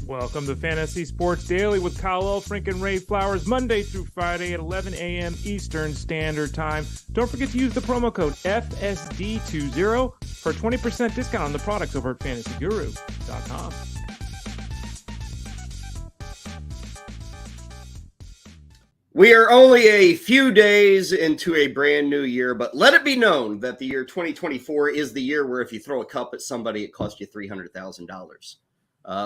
Welcome to Fantasy Sports Daily with Kyle Elfrink and Ray Flowers, Monday through Friday at 11 a.m. Eastern Standard Time. Don't forget to use the promo code FSD20 for a 20% discount on the products over at fantasyguru.com. We are only a few days into a brand new year, but let it be known that the year 2024 is the year where if you throw a cup at somebody, it costs you $300,000.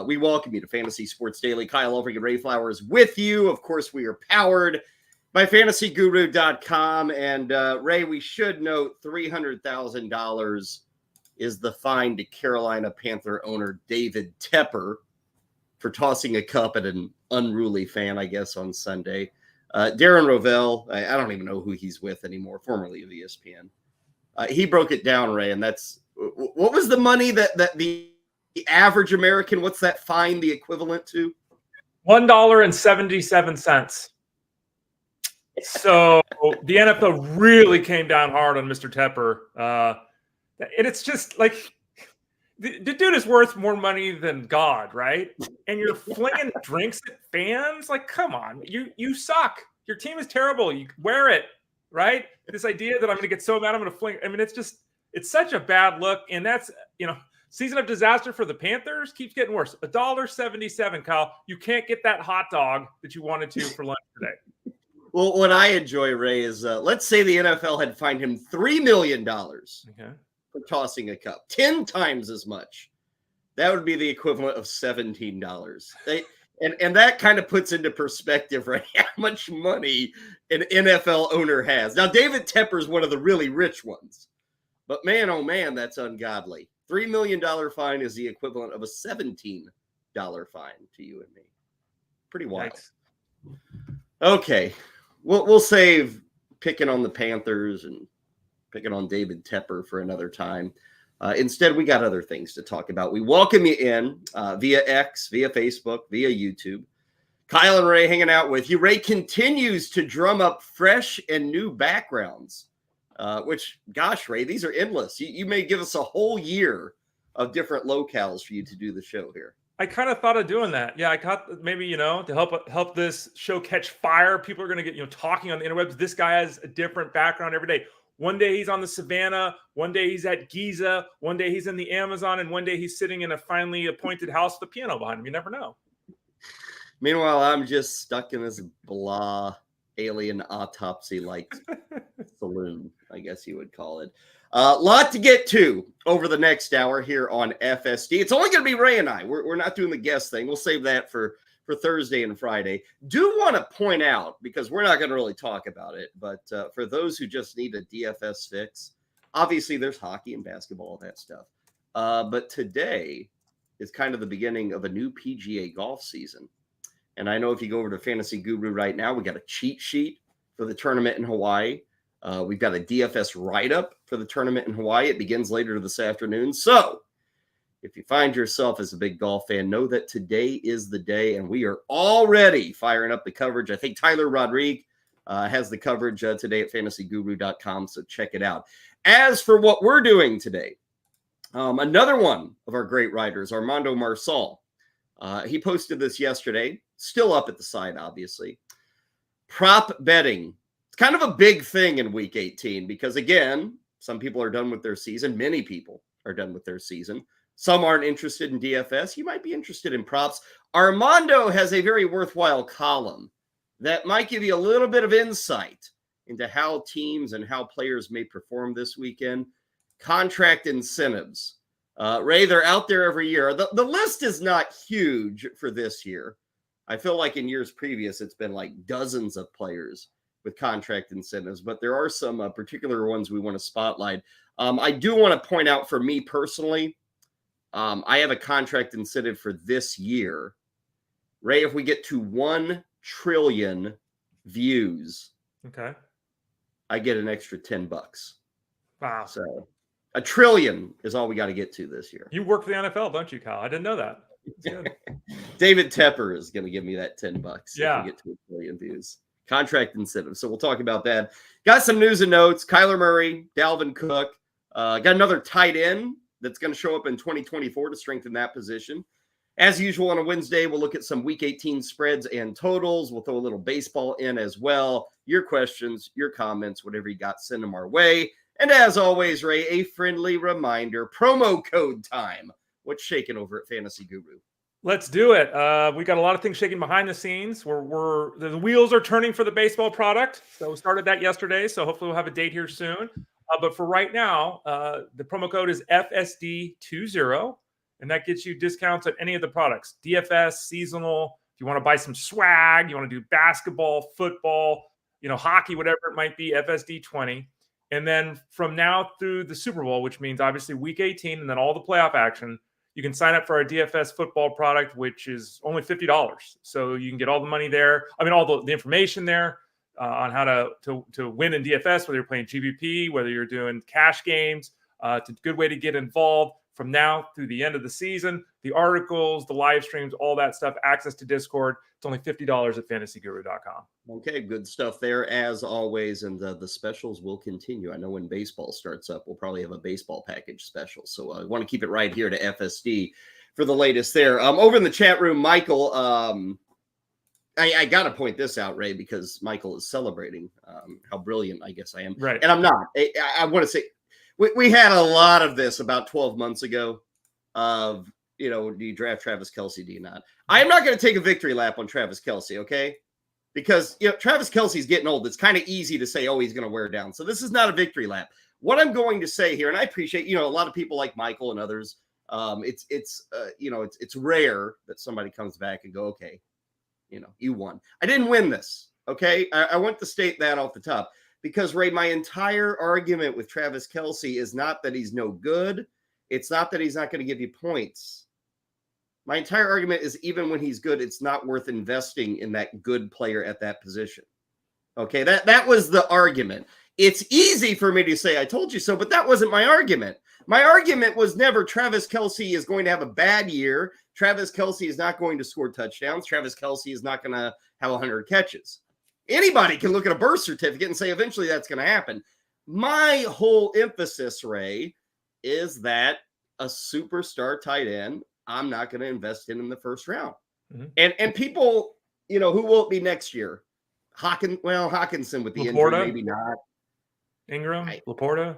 We welcome you to Fantasy Sports Daily. Kyle Elfrink and Ray Flowers with you. Of course, we are powered by fantasyguru.com. And Ray, we should note $300,000 is the fine to Carolina Panther owner David Tepper for tossing a cup at an unruly fan, I guess, on Sunday. Darren Rovell, I don't even know who he's with anymore, formerly of ESPN. He broke it down, Ray, and that's what was the money that the average American, what's that fine the equivalent to? $1.77. So the NFL really came down hard on Mr. Tepper. And it's just like the dude is worth more money than God, right? And you're flinging drinks at fans? Like, come on. You suck. Your team is terrible. You wear it, right? This idea that I'm going to get so mad I'm going to fling. I mean, it's such a bad look. And that's, season of disaster for the Panthers keeps getting worse. $1.77, Kyle. You can't get that hot dog that you wanted to for lunch today. Well, what I enjoy, Ray, is let's say the NFL had fined him $3 million for tossing a cup, 10 times as much. That would be the equivalent of $17. And that kind of puts into perspective, right, how much money an NFL owner has. Now, David Tepper is one of the really rich ones. But man, oh man, that's ungodly. $3 million fine is the equivalent of a $17 fine to you and me. Pretty wild. Nice. Okay. We'll save picking on the Panthers and picking on David Tepper for another time. Instead, we got other things to talk about. We welcome you in via X, via Facebook, via YouTube. Kyle and Ray hanging out with you. Ray continues to drum up fresh and new backgrounds. Which, gosh, Ray, these are endless. You may give us a whole year of different locales for you to do the show here. I kind of thought of doing that. Yeah, I thought maybe, to help this show catch fire. People are going to get, talking on the interwebs. This guy has a different background every day. One day he's on the Savannah. One day he's at Giza. One day he's in the Amazon. And one day he's sitting in a finely appointed house with a piano behind him. You never know. Meanwhile, I'm just stuck in this blah alien autopsy-like saloon, I guess you would call it. A lot to get to over the next hour here on FSD. It's only going to be Ray and I. We're not doing the guest thing. We'll save that for Thursday and Friday. Do want to point out, because we're not going to really talk about it, but for those who just need a DFS fix, obviously there's hockey and basketball, all that stuff. But today is kind of the beginning of a new PGA golf season. And I know if you go over to Fantasy Guru right now, we got a cheat sheet for the tournament in Hawaii. We've got a DFS write-up for the tournament in Hawaii. It begins later this afternoon. So if you find yourself as a big golf fan, know that today is the day, and we are already firing up the coverage. I think Tyler Rodriguez has the coverage today at fantasyguru.com, so check it out. As for what we're doing today, another one of our great writers, Armando Marsal, he posted this yesterday, still up at the site, obviously. Prop betting. It's kind of a big thing in Week 18 because, again, some people are done with their season. Many people are done with their season. Some aren't interested in DFS. You might be interested in props. Armando has a very worthwhile column that might give you a little bit of insight into how teams and how players may perform this weekend. Contract incentives. Ray, they're out there every year. The list is not huge for this year. I feel like in years previous, it's been like dozens of players with contract incentives, but there are some particular ones we want to spotlight. I do want to point out for me personally, I have a contract incentive for this year. Ray, if we get to 1 trillion views, okay, I get an extra $10. Wow. So $1 trillion is all we got to get to this year. You work for the NFL, don't you, Kyle? I didn't know that. David Tepper is going to give me that $10 yeah. if we get to 1 trillion views. Contract incentive. So we'll talk about that. Got some news and notes. Kyler Murray, Dalvin Cook. Got another tight end that's going to show up in 2024 to strengthen that position. As usual on a Wednesday, we'll look at some Week 18 spreads and totals. We'll throw a little baseball in as well. Your questions, your comments, whatever you got, send them our way. And as always, Ray, a friendly reminder, promo code time. What's shaking over at Fantasy Guru? Let's do it. We got a lot of things shaking behind the scenes. The wheels are turning for the baseball product. So we started that yesterday. So hopefully we'll have a date here soon. But for right now, the promo code is FSD20. And that gets you discounts on any of the products. DFS, seasonal. If you want to buy some swag, you want to do basketball, football, hockey, whatever it might be, FSD20. And then from now through the Super Bowl, which means obviously Week 18 and then all the playoff action, you can sign up for our DFS football product, which is only $50. So you can get all the money there. I mean, all the information there on how to win in DFS, whether you're playing GBP, whether you're doing cash games. It's a good way to get involved from now through the end of the season. The articles, the live streams, all that stuff, access to Discord. It's only $50 at fantasyguru.com. Okay, good stuff there as always. And the specials will continue. I know when baseball starts up, we'll probably have a baseball package special. So I want to keep it right here to FSD for the latest there. Over in the chat room, Michael, I got to point this out, Ray, because Michael is celebrating how brilliant I guess I am. Right. And I'm not. I want to say, we had a lot of this about 12 months ago of, do you draft Travis Kelce? Do you not? I am not going to take a victory lap on Travis Kelce, okay? Because, Travis Kelce's getting old. It's kind of easy to say, oh, he's going to wear down. So this is not a victory lap. What I'm going to say here, and I appreciate, a lot of people like Michael and others, it's rare that somebody comes back and go, okay, you won. I didn't win this, okay? I want to state that off the top. Because, Ray, my entire argument with Travis Kelce is not that he's no good. It's not that he's not going to give you points. My entire argument is even when he's good, it's not worth investing in that good player at that position. Okay, that was the argument. It's easy for me to say, I told you so, but that wasn't my argument. My argument was never Travis Kelce is going to have a bad year. Travis Kelce is not going to score touchdowns. Travis Kelce is not going to have 100 catches. Anybody can look at a birth certificate and say eventually that's going to happen. My whole emphasis, Ray, is that a superstar tight end, I'm not going to invest in the first round. Mm-hmm. And people, who will it be next year? Hawkinson with the Laporta? Injury, maybe not. Ingram, Laporta?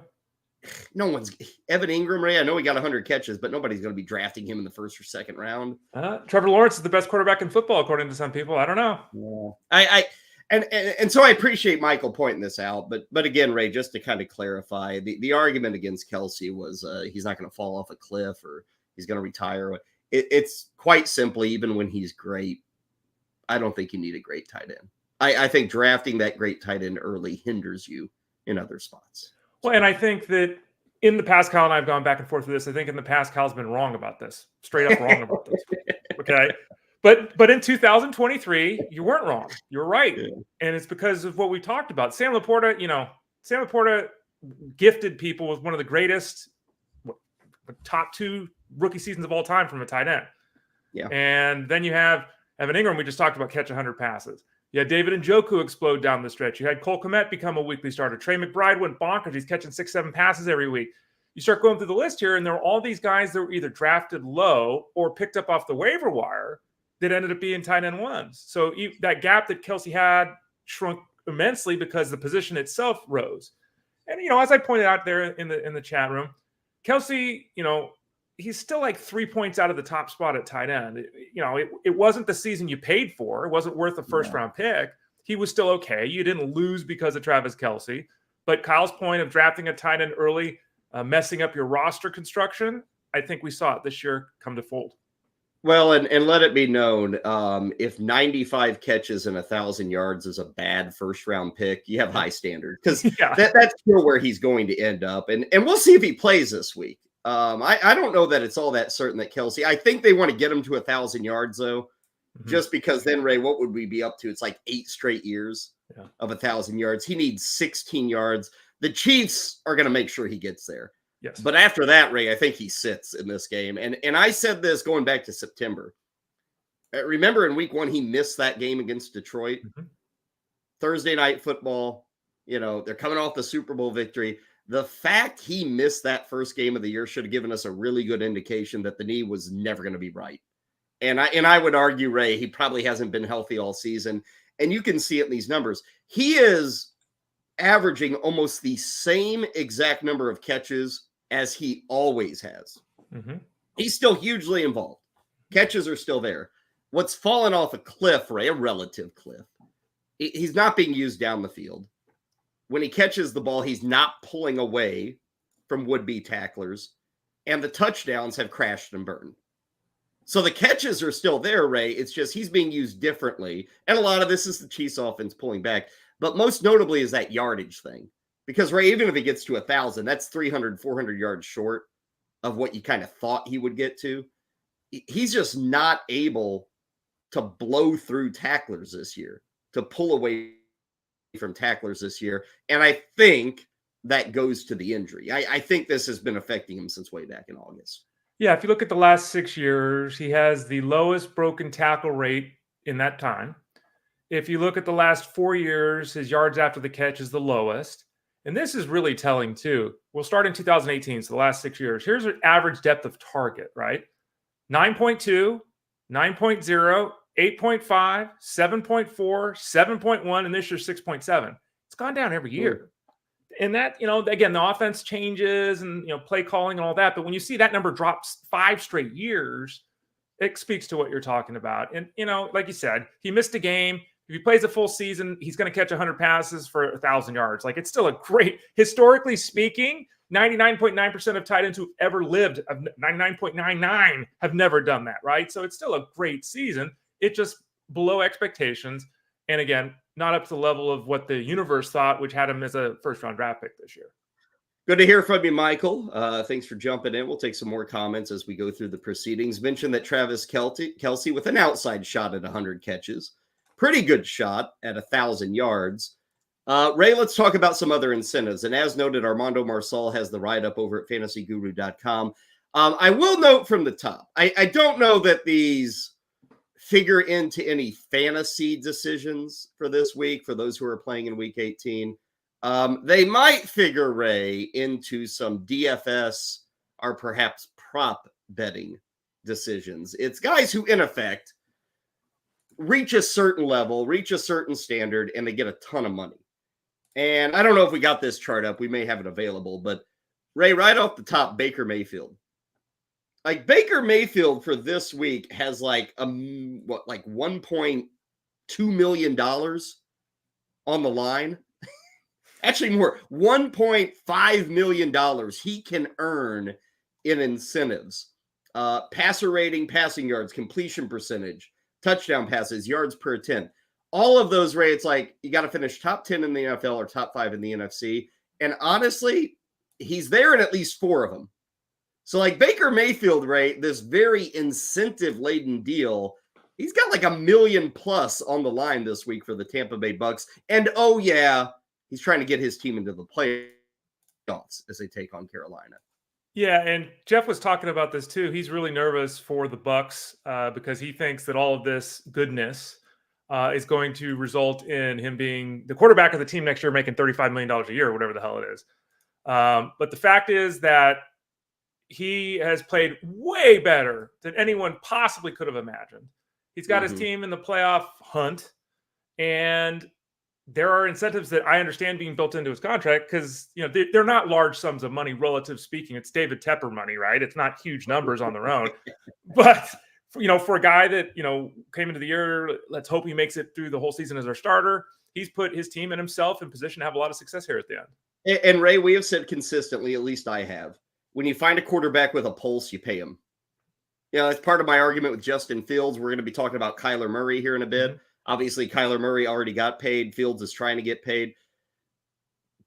No one's Evan Ingram, Ray. I know he got 100 catches, but nobody's going to be drafting him in the first or second round. Trevor Lawrence is the best quarterback in football, according to some people. I don't know. Yeah. And so I appreciate Michael pointing this out, but again, Ray, just to kind of clarify, the argument against Kelce was he's not going to fall off a cliff or he's going to retire. It's quite simply, even when he's great, I don't think you need a great tight end. I think drafting that great tight end early hinders you in other spots. Well, and I think that in the past, Kyle and I have gone back and forth with this. I think in the past, Kyle's been wrong about this, straight up wrong about this. Okay. But in 2023, you weren't wrong. You were right. Yeah. And it's because of what we talked about. Sam Laporta gifted people with one of the greatest top 2 rookie seasons of all time from a tight end. Yeah. And then you have Evan Ingram. We just talked about catch 100 passes. You had David Njoku explode down the stretch. You had Cole Kmet become a weekly starter. Trey McBride went bonkers. He's catching 6-7 passes every week. You start going through the list here, and there are all these guys that were either drafted low or picked up off the waiver wire that ended up being tight end ones. So that gap that Kelce had shrunk immensely because the position itself rose. And, as I pointed out there in the chat room, Kelce, he's still like 3 points out of the top spot at tight end. It wasn't the season you paid for. It wasn't worth a first-round pick. He was still okay. You didn't lose because of Travis Kelce. But Kyle's point of drafting a tight end early, messing up your roster construction, I think we saw it this year come to fold. Well, and let it be known, if 95 catches and 1,000 yards is a bad first-round pick, you have high standards because that's still where he's going to end up. And we'll see if he plays this week. I don't know that it's all that certain that Kelce. I think they want to get him to 1,000 yards, though, just because then, Ray, what would we be up to? It's like 8 straight years of 1,000 yards. He needs 16 yards. The Chiefs are going to make sure he gets there. Yes. But after that, Ray, I think he sits in this game. And I said this going back to September. Remember in week 1, he missed that game against Detroit. Thursday night football, they're coming off the Super Bowl victory. The fact he missed that first game of the year should have given us a really good indication that the knee was never going to be right. And I would argue, Ray, he probably hasn't been healthy all season. And you can see it in these numbers. He is averaging almost the same exact number of catches as he always has. Mm-hmm. He's still hugely involved. Catches are still there. What's fallen off a cliff, Ray, a relative cliff, he's not being used down the field. When he catches the ball, he's not pulling away from would-be tacklers, and the touchdowns have crashed and burned. So the catches are still there, Ray. It's just he's being used differently. And a lot of this is the Chiefs offense pulling back. But most notably is that yardage thing. Because, Ray, even if he gets to 1,000, that's 300, 400 yards short of what you kind of thought he would get to. He's just not able to blow through tacklers this year, to pull away from tacklers this year. And I think that goes to the injury. I think this has been affecting him since way back in August. Yeah, if you look at the last 6 years, he has the lowest broken tackle rate in that time. If you look at the last 4 years, his yards after the catch is the lowest. And this is really telling too. We'll start in 2018, so the last 6 years. Here's an average depth of target, right? 9.2, 9.0, 8.5, 7.4, 7.1, and this year's 6.7. It's gone down every year. And that, again, the offense changes and, play calling and all that. But when you see that number drops 5 straight years, it speaks to what you're talking about. And, like you said, he missed a game. If he plays a full season, he's going to catch 100 passes for 1,000 yards. Like, it's still a great, historically speaking, 99.9% of tight ends who've ever lived, 99.99 have never done that, right? So it's still a great season. It just below expectations. And again, not up to the level of what the universe thought, which had him as a first-round draft pick this year. Good to hear from you, Michael. Thanks for jumping in. We'll take some more comments as we go through the proceedings. Mention that Travis Kelce with an outside shot at 100 catches. Pretty good shot at 1,000 yards. Ray, let's talk about some other incentives. And as noted, Armando Marsal has the write-up over at fantasyguru.com. I will note from the top, I don't know that these figure into any fantasy decisions for this week, for those who are playing in week 18. They might figure, Ray, into some DFS or perhaps prop betting decisions. It's guys who, in effect, reach a certain level, reach a certain standard, and they get a ton of money. And I don't know if we got this chart up. We may have it available. But, Ray, right off the top, Baker Mayfield. Like, Baker Mayfield for this week has like $1.2 million on the line. Actually more, $1.5 million he can earn in incentives. Passer rating, passing yards, completion percentage, touchdown passes, yards per attempt. All of those rates, like, you got to finish top 10 in the NFL or top 5 in the NFC. And honestly, he's there in at least 4 of them. So, like, Baker Mayfield, Ray, this very incentive-laden deal, he's got like $1 million plus on the line this week for the Tampa Bay Bucks. And, oh, yeah, he's trying to get his team into the playoffs as they take on Carolina. Yeah, and Jeff was talking about this too. He's really nervous for the Bucks because he thinks that all of this goodness is going to result in him being the quarterback of the team next year, making $35 million a year, or whatever the hell it is. But the fact is that he has played way better than anyone possibly could have imagined. He's got his team in the playoff hunt, and there are incentives that I understand being built into his contract because, they're not large sums of money, relative speaking. It's David Tepper money, right? It's not huge numbers on their own. But, for a guy that, came into the year, let's hope he makes it through the whole season as our starter. He's put his team and himself in position to have a lot of success here at the end. And Ray, we have said consistently, at least I have, when you find a quarterback with a pulse, you pay him. That's part of my argument with Justin Fields. We're going to be talking about Kyler Murray here in a bit. Obviously, Kyler Murray already got paid. Fields is trying to get paid.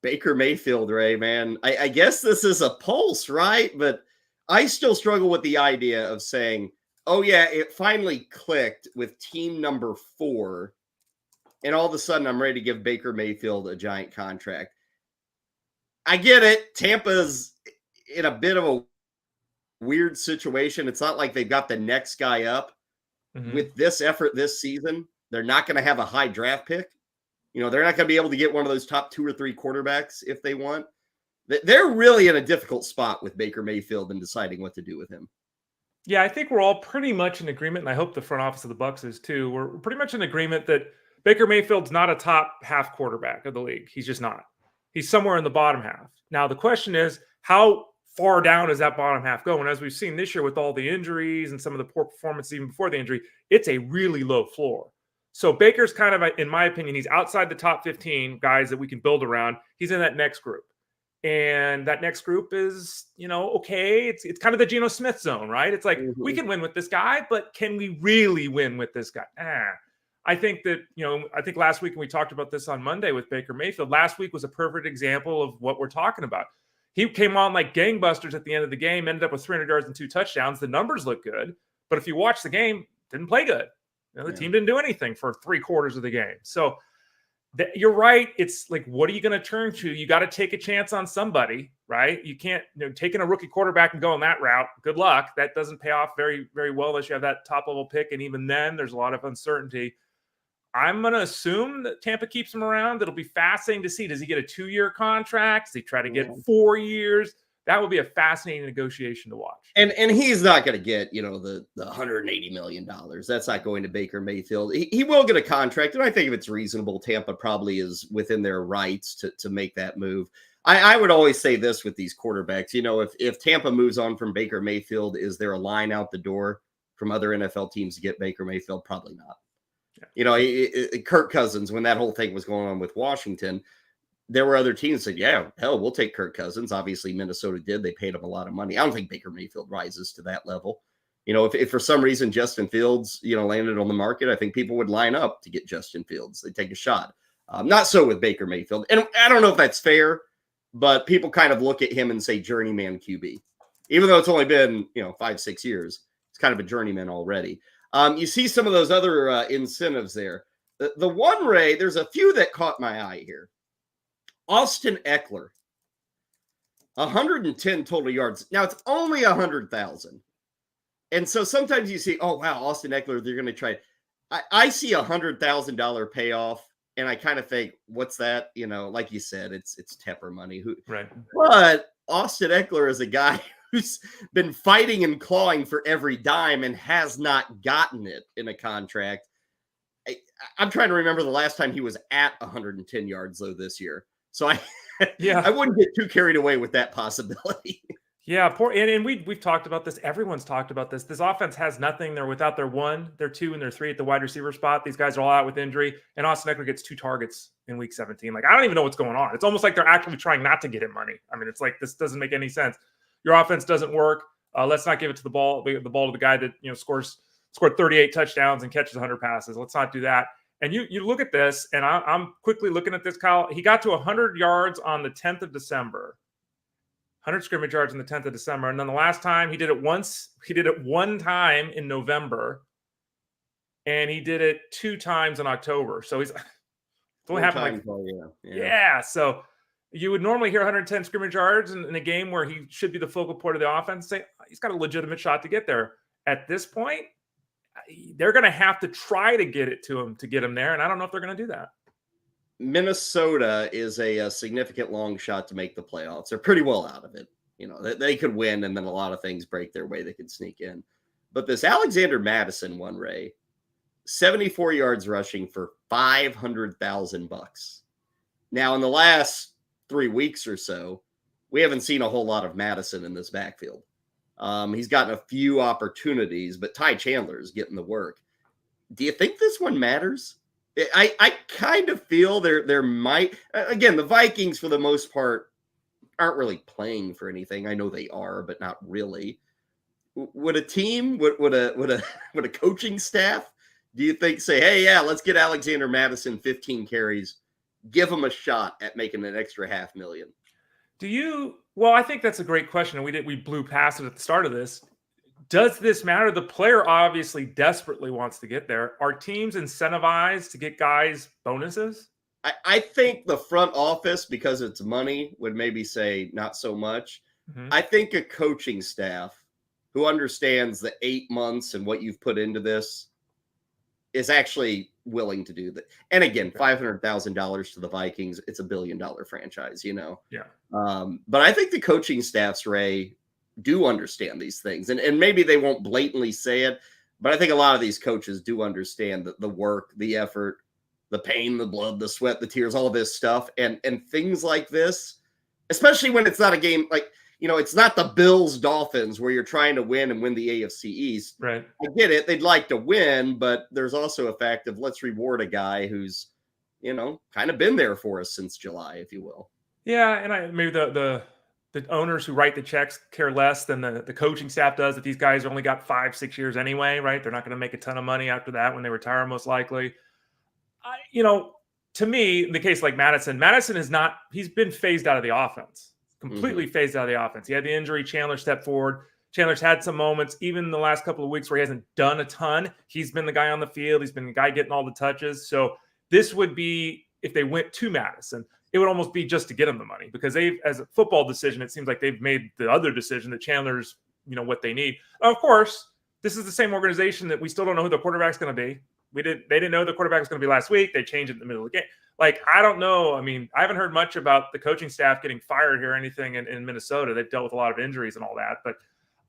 Baker Mayfield, Ray, man, I guess this is a pulse, right? But I still struggle with the idea of saying, oh, yeah, it finally clicked with team number 4, and all of a sudden I'm ready to give Baker Mayfield a giant contract. I get it. Tampa's in a bit of a weird situation. It's not like they've got the next guy up. With this effort this season, they're not going to have a high draft pick. They're not going to be able to get one of those top 2 or 3 quarterbacks if they want. They're really in a difficult spot with Baker Mayfield and deciding what to do with him. Yeah, I think we're all pretty much in agreement, and I hope the front office of the Bucs is too. We're pretty much in agreement that Baker Mayfield's not a top half quarterback of the league. He's just not. He's somewhere in the bottom half. Now, the question is, how far down does that bottom half go? And as we've seen this year with all the injuries and some of the poor performance even before the injury, it's a really low floor. So Baker's kind of, in my opinion, he's outside the top 15 guys that we can build around. He's in that next group. And that next group is, okay. It's kind of the Geno Smith zone, right? It's like, we can win with this guy, but can we really win with this guy? I think that, I think last week, and we talked about this on Monday with Baker Mayfield, last week was a perfect example of what we're talking about. He came on like gangbusters at the end of the game, ended up with 300 yards and 2 touchdowns. The numbers look good, but if you watch the game, didn't play good. The team didn't do anything for 3/4 of the game. So you're right. It's like, what are you going to turn to? You got to take a chance on somebody, right? You can't, taking a rookie quarterback and going that route. Good luck. That doesn't pay off very, very well unless you have that top level pick. And even then, there's a lot of uncertainty. I'm going to assume that Tampa keeps him around. It'll be fascinating to see. Does he get a 2-year contract? Does he try to get 4 years? That would be a fascinating negotiation to watch. And he's not going to get, the $180 million. That's not going to Baker Mayfield. He will get a contract, and I think if it's reasonable, Tampa probably is within their rights to make that move. I would always say this with these quarterbacks. If Tampa moves on from Baker Mayfield, is there a line out the door from other NFL teams to get Baker Mayfield? Probably not. Yeah. Kirk Cousins, when that whole thing was going on with Washington, there were other teams that said, yeah, hell, we'll take Kirk Cousins. Obviously, Minnesota did. They paid him a lot of money. I don't think Baker Mayfield rises to that level. If for some reason Justin Fields, landed on the market, I think people would line up to get Justin Fields. They take a shot. Not so with Baker Mayfield. And I don't know if that's fair, but people kind of look at him and say journeyman QB. Even though it's only been, 5-6 years, it's kind of a journeyman already. You see some of those other incentives there. The one, Ray, there's a few that caught my eye here. Austin Ekeler, 110 total yards. Now, it's only 100,000. And so sometimes you see, oh, wow, Austin Ekeler, they're going to try. I see $100,000 payoff, and I kind of think, what's that? Like you said, it's Tepper money. Right. But Austin Ekeler is a guy who's been fighting and clawing for every dime and has not gotten it in a contract. I'm trying to remember the last time he was at 110 yards, though, this year. So I wouldn't get too carried away with that possibility. Yeah, and we've talked about this. Everyone's talked about this. This offense has nothing. They're without their 1, their 2, and their 3 at the wide receiver spot. These guys are all out with injury, and Austin Ekeler gets 2 targets in week 17. Like, I don't even know what's going on. It's almost like they're actually trying not to get him money. I mean, it's like, this doesn't make any sense. Your offense doesn't work. Let's not give it to the ball to the guy that scored 38 touchdowns and catches 100 passes. Let's not do that. And you look at this, and I'm quickly looking at this, Kyle. He got to 100 yards on the 10th of December, 100 scrimmage yards on the 10th of December. And then the last time he did it once, he did it 1 time in November, and he did it 2 times in October. So it's only happened yeah. So you would normally hear 110 scrimmage yards in a game where he should be the focal point of the offense. Say he's got a legitimate shot to get there. At this point, they're going to have to try to get it to him to get him there. And I don't know if they're going to do that. Minnesota is a significant long shot to make the playoffs. They're pretty well out of it. They could win, and then a lot of things break their way. They could sneak in. But this Alexander Mattison one, Ray, 74 yards rushing for $500,000. Now, in the last 3 weeks or so, we haven't seen a whole lot of Mattison in this backfield. He's gotten a few opportunities, but Ty Chandler is getting the work. Do you think this one matters? I kind of feel there might, again, the Vikings for the most part aren't really playing for anything. I know they are, but not really. Would a team, would a coaching staff, do you think say, hey, yeah, let's get Alexander Mattison 15 carries, give him a shot at making an extra $500,000? Well, I think that's a great question. And we blew past it at the start of this. Does this matter? The player obviously desperately wants to get there. Are teams incentivized to get guys bonuses? I think the front office, because it's money, would maybe say not so much. Mm-hmm. I think a coaching staff who understands the 8 months and what you've put into this is actually willing to do that. And again, $500,000 to the Vikings, it's $1 billion franchise, Yeah. But I think the coaching staffs, Ray, do understand these things. And maybe they won't blatantly say it, but I think a lot of these coaches do understand the work, the effort, the pain, the blood, the sweat, the tears, all of this stuff. And things like this, especially when it's not a game like, it's not the Bills Dolphins where you're trying to win and win the AFC East. Right. I get it. They'd like to win, but there's also a fact of let's reward a guy who's, kind of been there for us since July, if you will. Yeah. And maybe the owners who write the checks care less than the coaching staff does, that these guys only got 5-6 years anyway, right? They're not going to make a ton of money after that when they retire, most likely. To me, in the case like Mattison he's been phased out of the offense, completely phased out of the offense. He had the injury. Chandler stepped forward. Chandler's had some moments, even in the last couple of weeks, where he hasn't done a ton. He's been the guy on the field. He's been the guy getting all the touches. So this would be, if they went to Mattison, it would almost be just to get him the money, because as a football decision, it seems like they've made the other decision that Chandler's, what they need. Of course, this is the same organization that we still don't know who the quarterback's going to be. They didn't know the quarterback was going to be last week. They changed it in the middle of the game. Like, I don't know. I mean, I haven't heard much about the coaching staff getting fired here or anything in Minnesota. They've dealt with a lot of injuries and all that, but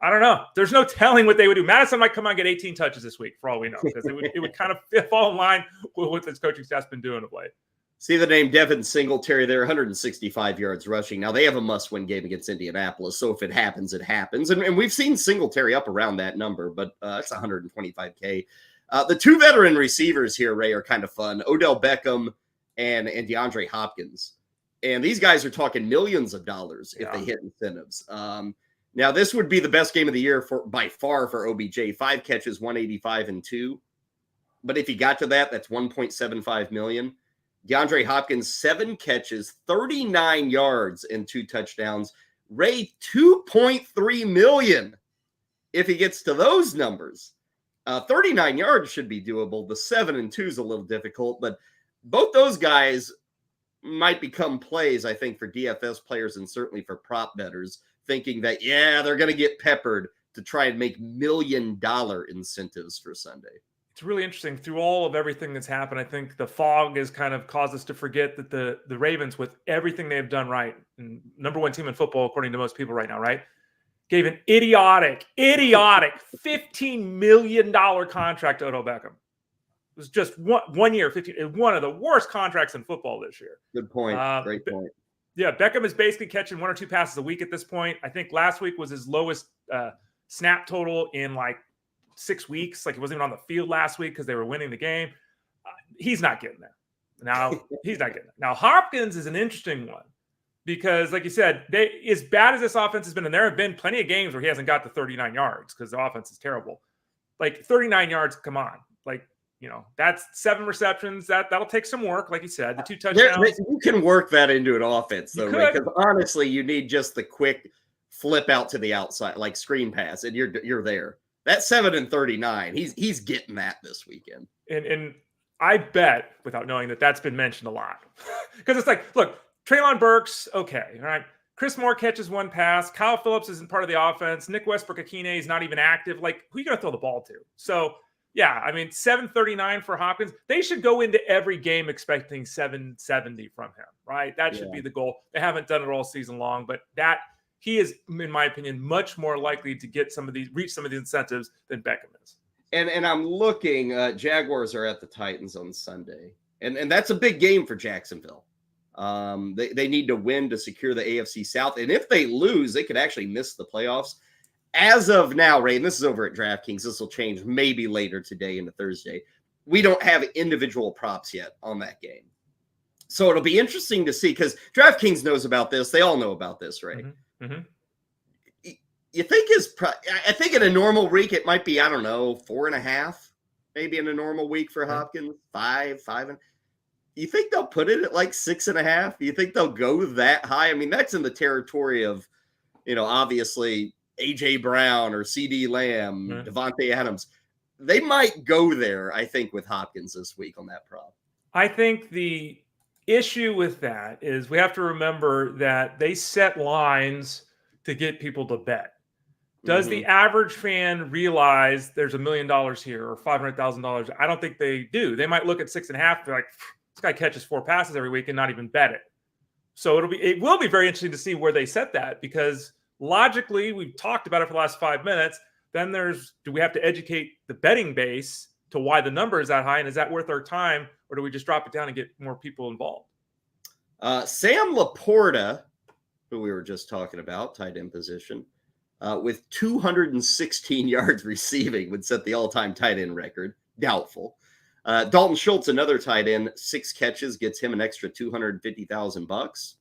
I don't know. There's no telling what they would do. Mattison might come out and get 18 touches this week, for all we know, because it would kind of fall in line with what this coaching staff's been doing of late. See the name Devin Singletary there, 165 yards rushing. Now, they have a must-win game against Indianapolis, so if it happens, it happens. And we've seen Singletary up around that number, but it's 125K. The two veteran receivers here, Ray, are kind of fun. Odell Beckham and DeAndre Hopkins. And these guys are talking millions of dollars if they hit incentives. Now, this would be the best game of the year by far for OBJ. 5 catches, 185 and 2. But if he got to that, that's $1.75 million. DeAndre Hopkins, 7 catches, 39 yards, and 2 touchdowns. Ray, $2.3 million if he gets to those numbers. 39 yards should be doable. The 7 and 2 is a little difficult, but both those guys might become plays, I think, for DFS players and certainly for prop bettors, thinking that, they're going to get peppered to try and make $1 million incentives for Sunday. It's really interesting. Through all of everything that's happened, I think the fog has kind of caused us to forget that the Ravens, with everything they've done right, and number one team in football, according to most people right now, right, gave an idiotic $15 million contract to Odell Beckham. It was just one year, 15, one of the worst contracts in football this year. Good point. Great point. Yeah, Beckham is basically catching 1 or 2 passes a week at this point. I think last week was his lowest snap total in like 6 weeks. Like, he wasn't even on the field last week because they were winning the game. He's not getting there. Now, he's not getting there. Now, Hopkins is an interesting one because, like you said, as bad as this offense has been, and there have been plenty of games where he hasn't got to 39 yards because the offense is terrible. Like, 39 yards, come on. Like, that's 7 receptions. That'll take some work, like you said. The 2 touchdowns. You can work that into an offense, though, because honestly, you need just the quick flip out to the outside, like screen pass, and you're there. That 7 and 39, he's getting that this weekend. And I bet, without knowing, that's been mentioned a lot. Because it's like, look, Treylon Burks, okay, all right. Chris Moore catches 1 pass. Kyle Phillips isn't part of the offense. Nick Westbrook-Akine is not even active. Like, who are you going to throw the ball to? So, yeah, I mean, 739 for Hopkins. They should go into every game expecting 770 from him, right? That should be the goal. They haven't done it all season long, but he is, in my opinion, much more likely to reach some of these incentives than Beckham is. And I'm looking, Jaguars are at the Titans on Sunday. And that's a big game for Jacksonville. They need to win to secure the AFC South. And if they lose, they could actually miss the playoffs. As of now, Ray, and this is over at DraftKings, this will change maybe later today into Thursday. We don't have individual props yet on that game. So it'll be interesting to see, because DraftKings knows about this. They all know about this, right? Mm-hmm. Mm-hmm. You think I think in a normal week, it might be, 4.5, maybe in a normal week for Hopkins, 5. You think they'll put it at like 6.5? You think they'll go that high? I mean, that's in the territory of, obviously AJ Brown or CD Lamb, Devontae Adams. They might go there, I think, with Hopkins this week on that prop. I think the issue with that is we have to remember that they set lines to get people to bet. Does the average fan realize there's $1 million here or $500,000? I don't think they do. They might look at 6.5. They're like, this guy catches 4 passes every week and not even bet it. So it will be very interesting to see where they set that, because logically, we've talked about it for the last 5 minutes. Then do we have to educate the betting base to why the number is that high? And is that worth our time? Or do we just drop it down and get more people involved? Sam Laporta, who we were just talking about, tight end position, with 216 yards receiving would set the all-time tight end record. Doubtful. Dalton Schultz, another tight end, 6 catches, gets him an extra $250,000.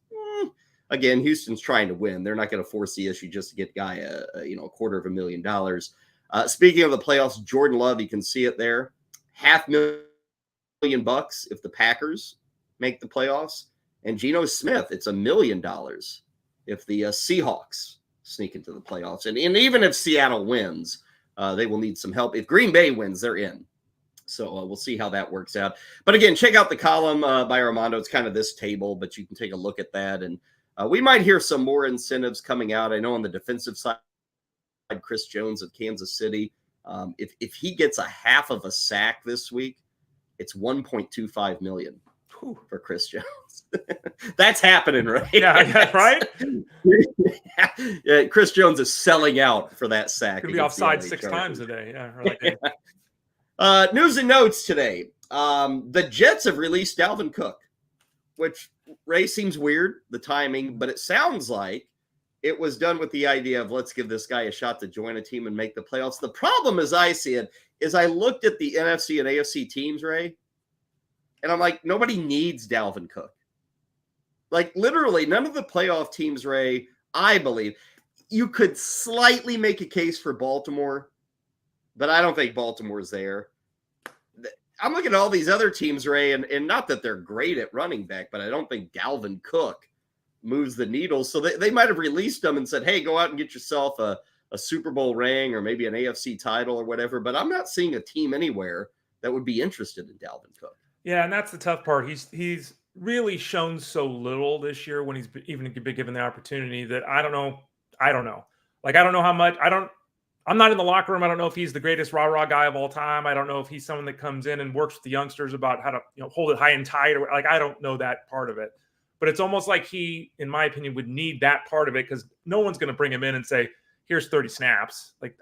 Again, Houston's trying to win. They're not going to force the issue just to get guy a $250,000. Speaking of the playoffs, Jordan Love, you can see it there, $500,000 if the Packers make the playoffs, and Geno Smith, it's $1 million if the Seahawks sneak into the playoffs, and even if Seattle wins, they will need some help. If Green Bay wins, they're in. So we'll see how that works out. But again, check out the column by Armando. It's kind of this table, but you can take a look at that. And we might hear some more incentives coming out. I know on the defensive side, Chris Jones of Kansas City, if he gets a half of a sack this week, it's $1.25 million for Chris Jones. That's happening, right? Yeah, right? Yeah, Chris Jones is selling out for that sack. Could be offside 6 times a day. News and notes today. The Jets have released Dalvin Cook, which, Ray, seems weird, the timing, but it sounds like it was done with the idea of let's give this guy a shot to join a team and make the playoffs. The problem, as I see it, is I looked at the NFC and AFC teams, Ray, and I'm like, nobody needs Dalvin Cook. Like, literally, none of the playoff teams, Ray, I believe, you could slightly make a case for Baltimore, but I don't think Baltimore's there. I'm looking at all these other teams, Ray, and not that they're great at running back, but I don't think Dalvin Cook moves the needle. So they might have released them and said, hey, go out and get yourself a Super Bowl ring or maybe an AFC title or whatever. But I'm not seeing a team anywhere that would be interested in Dalvin Cook. Yeah, and that's the tough part. He's really shown so little this year when he's even been given the opportunity that I don't know. Like, I don't know how much. I'm not in the locker room. I don't know if he's the greatest rah-rah guy of all time. I don't know if he's someone that comes in and works with the youngsters about how to hold it high and tight. Or like, I don't know that part of it. But it's almost like he, in my opinion, would need that part of it because no one's going to bring him in and say, here's 30 snaps. Like,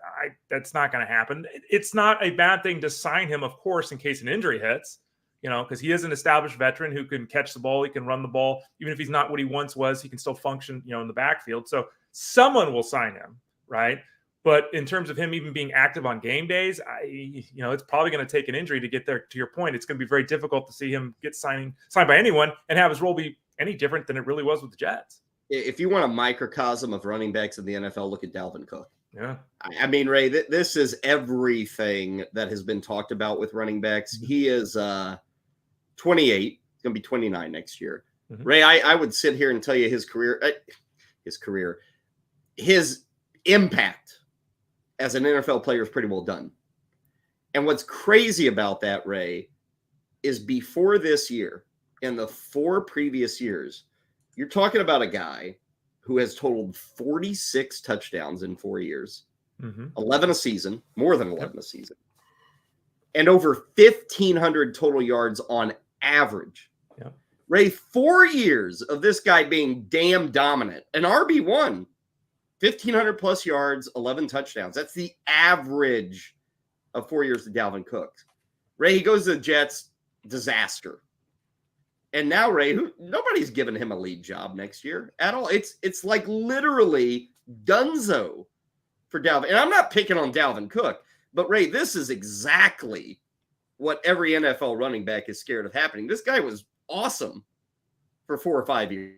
that's not going to happen. It's not a bad thing to sign him, of course, in case an injury hits, because he is an established veteran who can catch the ball. He can run the ball. Even if he's not what he once was, he can still function, in the backfield. So someone will sign him, right? But in terms of him even being active on game days, it's probably going to take an injury to get there. To your point, it's going to be very difficult to see him get signed by anyone and have his role be any different than it really was with the Jets. If you want a microcosm of running backs in the NFL, look at Dalvin Cook. Yeah. I mean, Ray, this is everything that has been talked about with running backs. He is 28. He's going to be 29 next year. Mm-hmm. Ray, I would sit here and tell you his impact as an NFL player is pretty well done. And what's crazy about that, Ray, is before this year, in the 4 previous years, you're talking about a guy who has totaled 46 touchdowns in 4 years, 11 a season, more than 11 a season, and over 1,500 total yards on average. Yep. Ray, 4 years of this guy being damn dominant, an RB1, 1,500 plus yards, 11 touchdowns. That's the average of 4 years of Dalvin Cook. Ray, he goes to the Jets, disaster. And now, Ray, nobody's giving him a lead job next year at all. It's like literally dunzo for Dalvin. And I'm not picking on Dalvin Cook, but Ray, this is exactly what every NFL running back is scared of happening. This guy was awesome for 4 or 5 years.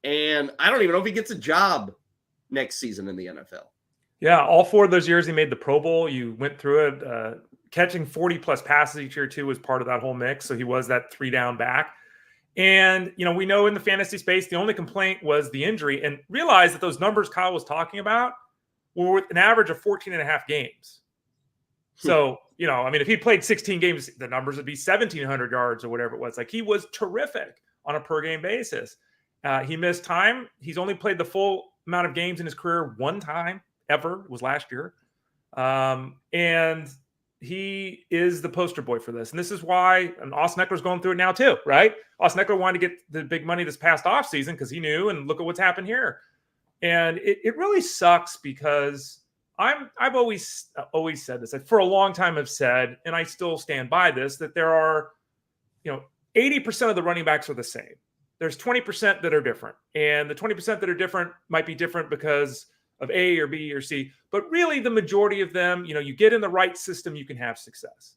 And I don't even know if he gets a job next season in the NFL. Yeah, all 4 of those years he made the Pro Bowl. You went through it. Catching 40-plus passes each year, too, was part of that whole mix. So he was that 3-down back. And, we know in the fantasy space, the only complaint was the injury. And realize that those numbers Kyle was talking about were with an average of 14 and a half games. So, if he played 16 games, the numbers would be 1,700 yards or whatever it was. Like, he was terrific on a per-game basis. He missed time. He's only played the full amount of games in his career one time ever. It was last year. And he is the poster boy for this. And this is why Austin Ekeler's going through it now too, right? Austin Ekeler wanted to get the big money this past offseason because he knew, and look at what's happened here. And it really sucks because I've always said this. For a long time I've said, and I still stand by this, that there are, 80% of the running backs are the same. There's 20% that are different. And the 20% that are different might be different because of A or B or C. But really the majority of them, you get in the right system, you can have success.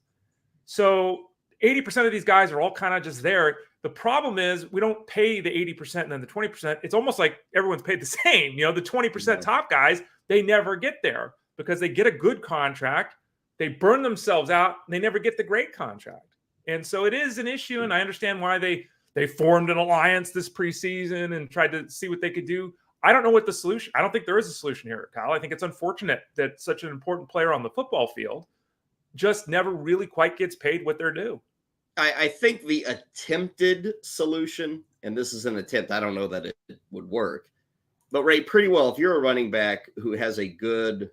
So 80% of these guys are all kind of just there. The problem is we don't pay the 80% and then the 20%. It's almost like everyone's paid the same. The 20% top guys, they never get there because they get a good contract. They burn themselves out. And they never get the great contract. And so it is an issue. And I understand why they formed an alliance this preseason and tried to see what they could do. I don't know what the solution. I don't think there is a solution here, Kyle. I think it's unfortunate that such an important player on the football field just never really quite gets paid what they're due. I think the attempted solution, and this is an attempt, I don't know that it would work, but Ray, pretty well, if you're a running back who has a good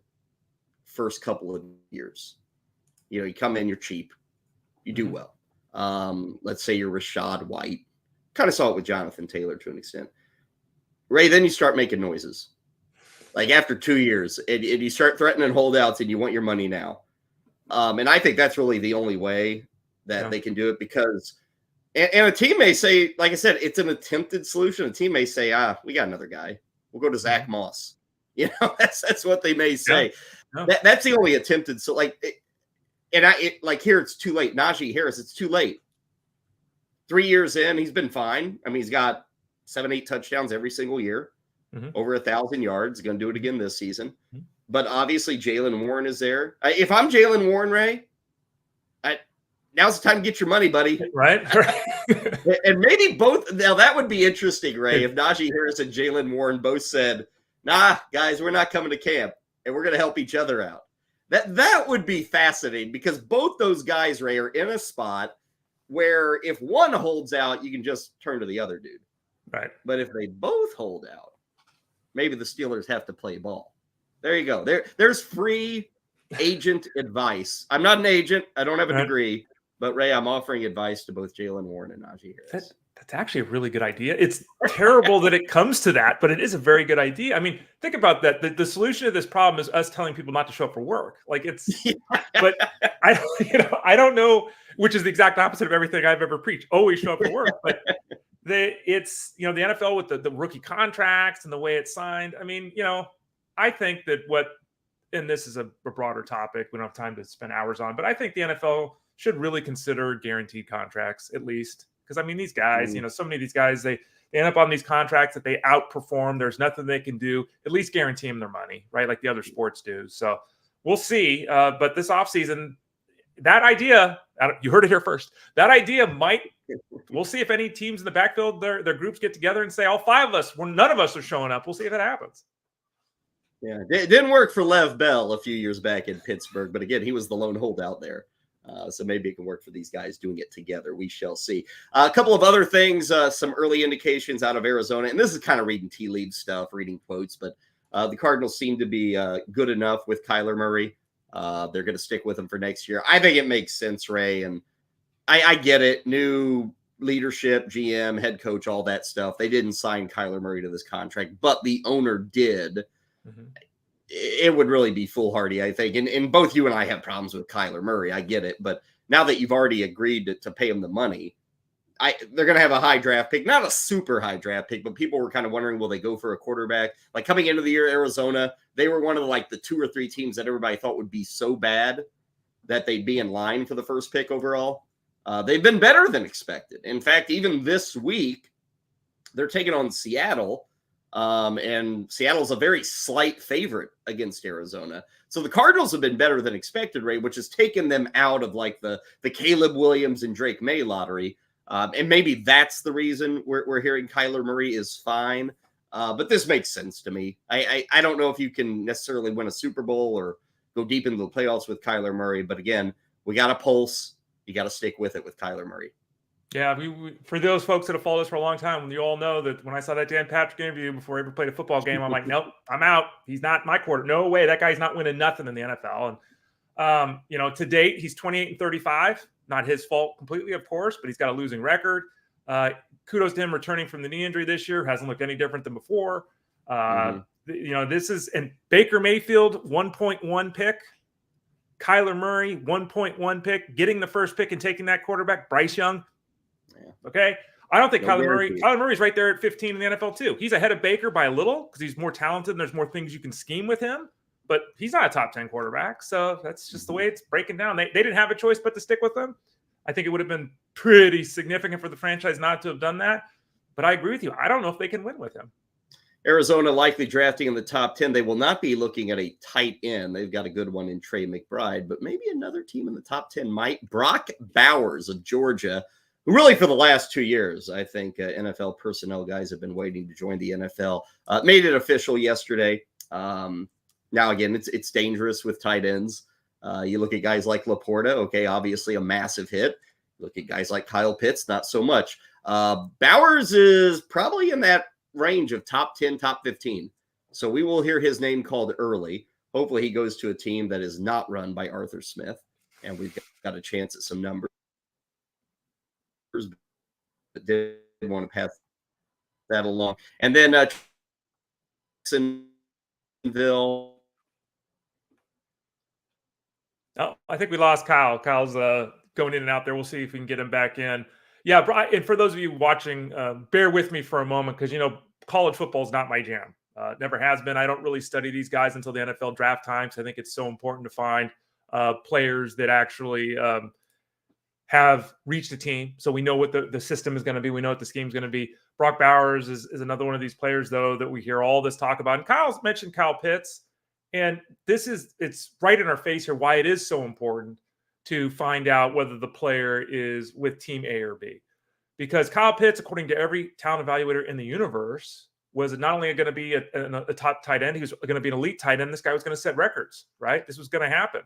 first couple of years, you come in, you're cheap, you do well. Let's say you're Rashad White. Kind of saw it with Jonathan Taylor to an extent. Ray, then you start making noises. Like after 2 years, and you start threatening holdouts and you want your money now. And I think that's really the only way that they can do it because and a team may say, like I said, it's an attempted solution. A team may say, we got another guy. We'll go to Zach Moss. That's what they may say. Yeah. That's the only attempted. So like, here, it's too late. Najee Harris, it's too late. 3 years in, he's been fine. I mean, he's got 7-8 touchdowns every single year, over 1,000 yards. Going to do it again this season. But obviously, Jaylen Warren is there. If I'm Jaylen Warren, Ray, now's the time to get your money, buddy. Right. And maybe both. Now, that would be interesting, Ray, if Najee Harris and Jaylen Warren both said, nah, guys, we're not coming to camp, and we're going to help each other out. That would be fascinating because both those guys, Ray, are in a spot where if one holds out, you can just turn to the other dude. Right. But if they both hold out, maybe the Steelers have to play ball. There you go. There's free agent advice. I'm not an agent. I don't have a degree. But, Ray, I'm offering advice to both Jaylen Warren and Najee Harris. That's actually a really good idea. It's terrible that it comes to that, but it is a very good idea. I mean, think about that. The solution to this problem is us telling people not to show up for work. Like but I don't know, which is the exact opposite of everything I've ever preached. Always show up for work. But the NFL with the rookie contracts and the way it's signed. I mean, I think that and this is a broader topic we don't have time to spend hours on, but I think the NFL should really consider guaranteed contracts at least. Because, I mean, these guys, so many of these guys, they end up on these contracts that they outperform. There's nothing they can do. At least guarantee them their money, right? Like the other sports do. So we'll see. But this offseason, that idea, you heard it here first. That idea we'll see if any teams in the backfield, their groups get together and say, all five of us, none of us are showing up. We'll see if that happens. Yeah, it didn't work for Lev Bell a few years back in Pittsburgh. But again, he was the lone holdout there. So maybe it can work for these guys doing it together. We shall see. A couple of other things, some early indications out of Arizona. And this is kind of reading tea leaves stuff, reading quotes. But the Cardinals seem to be good enough with Kyler Murray. They're going to stick with him for next year. I think it makes sense, Ray. And I get it. New leadership, GM, head coach, all that stuff. They didn't sign Kyler Murray to this contract, but the owner did. It would really be foolhardy, I think. And both you and I have problems with Kyler Murray. I get it. But now that you've already agreed to pay him the money, they're going to have a high draft pick, not a super high draft pick, but people were kind of wondering, will they go for a quarterback? Like coming into the year, Arizona, they were one of the 2 or 3 teams that everybody thought would be so bad that they'd be in line for the first pick overall. They've been better than expected. In fact, even this week, they're taking on Seattle. And Seattle's a very slight favorite against Arizona. So the Cardinals have been better than expected, Ray, which has taken them out of the Caleb Williams and Drake May lottery. And maybe that's the reason we're hearing Kyler Murray is fine. But this makes sense to me. I don't know if you can necessarily win a Super Bowl or go deep into the playoffs with Kyler Murray. But again, we got a pulse. You got to stick with it with Kyler Murray. Yeah, we for those folks that have followed us for a long time, you all know that when I saw that Dan Patrick interview before he ever played a football game, I'm like, nope, I'm out. He's not my quarter. No way. That guy's not winning nothing in the NFL. And, to date, he's 28-35. Not his fault completely, of course, but he's got a losing record. Kudos to him returning from the knee injury this year. Hasn't looked any different than before. This is, and Baker Mayfield, 1.1 pick. Kyler Murray, 1.1 pick, getting the first pick and taking that quarterback. Bryce Young. Yeah. Okay. I don't think Kyler Murray's right there at 15 in the NFL too. He's ahead of Baker by a little because he's more talented and there's more things you can scheme with him, but he's not a top 10 quarterback. So that's just the way it's breaking down. They didn't have a choice but to stick with him. I think it would have been pretty significant for the franchise not to have done that. But I agree with you. I don't know if they can win with him. Arizona likely drafting in the top 10. They will not be looking at a tight end. They've got a good one in Trey McBride, but maybe another team in the top 10 might. Brock Bowers of Georgia, who really for the last 2 years, I think NFL personnel guys have been waiting to join the NFL. Made it official yesterday. Now, again, it's dangerous with tight ends. You look at guys like Laporta, okay, obviously a massive hit. Look at guys like Kyle Pitts, not so much. Bowers is probably in that range of top 10, top 15. So we will hear his name called early. Hopefully he goes to a team that is not run by Arthur Smith, and we've got a chance at some numbers. But did want to pass that along. And then Jacksonville. Oh, I think we lost Kyle. Kyle's going in and out there. We'll see if we can get him back in. Yeah, and for those of you watching, bear with me for a moment because, college football is not my jam. Never has been. I don't really study these guys until the NFL draft time. So I think it's so important to find players that actually have reached a team. So we know what the system is going to be. We know what the scheme is going to be. Brock Bowers is another one of these players, though, that we hear all this talk about. And Kyle's mentioned Kyle Pitts. And it's right in our face here why it is so important to find out whether the player is with team A or B. Because Kyle Pitts, according to every talent evaluator in the universe, was not only going to be a top tight end, he was going to be an elite tight end. This guy was going to set records, right? This was going to happen.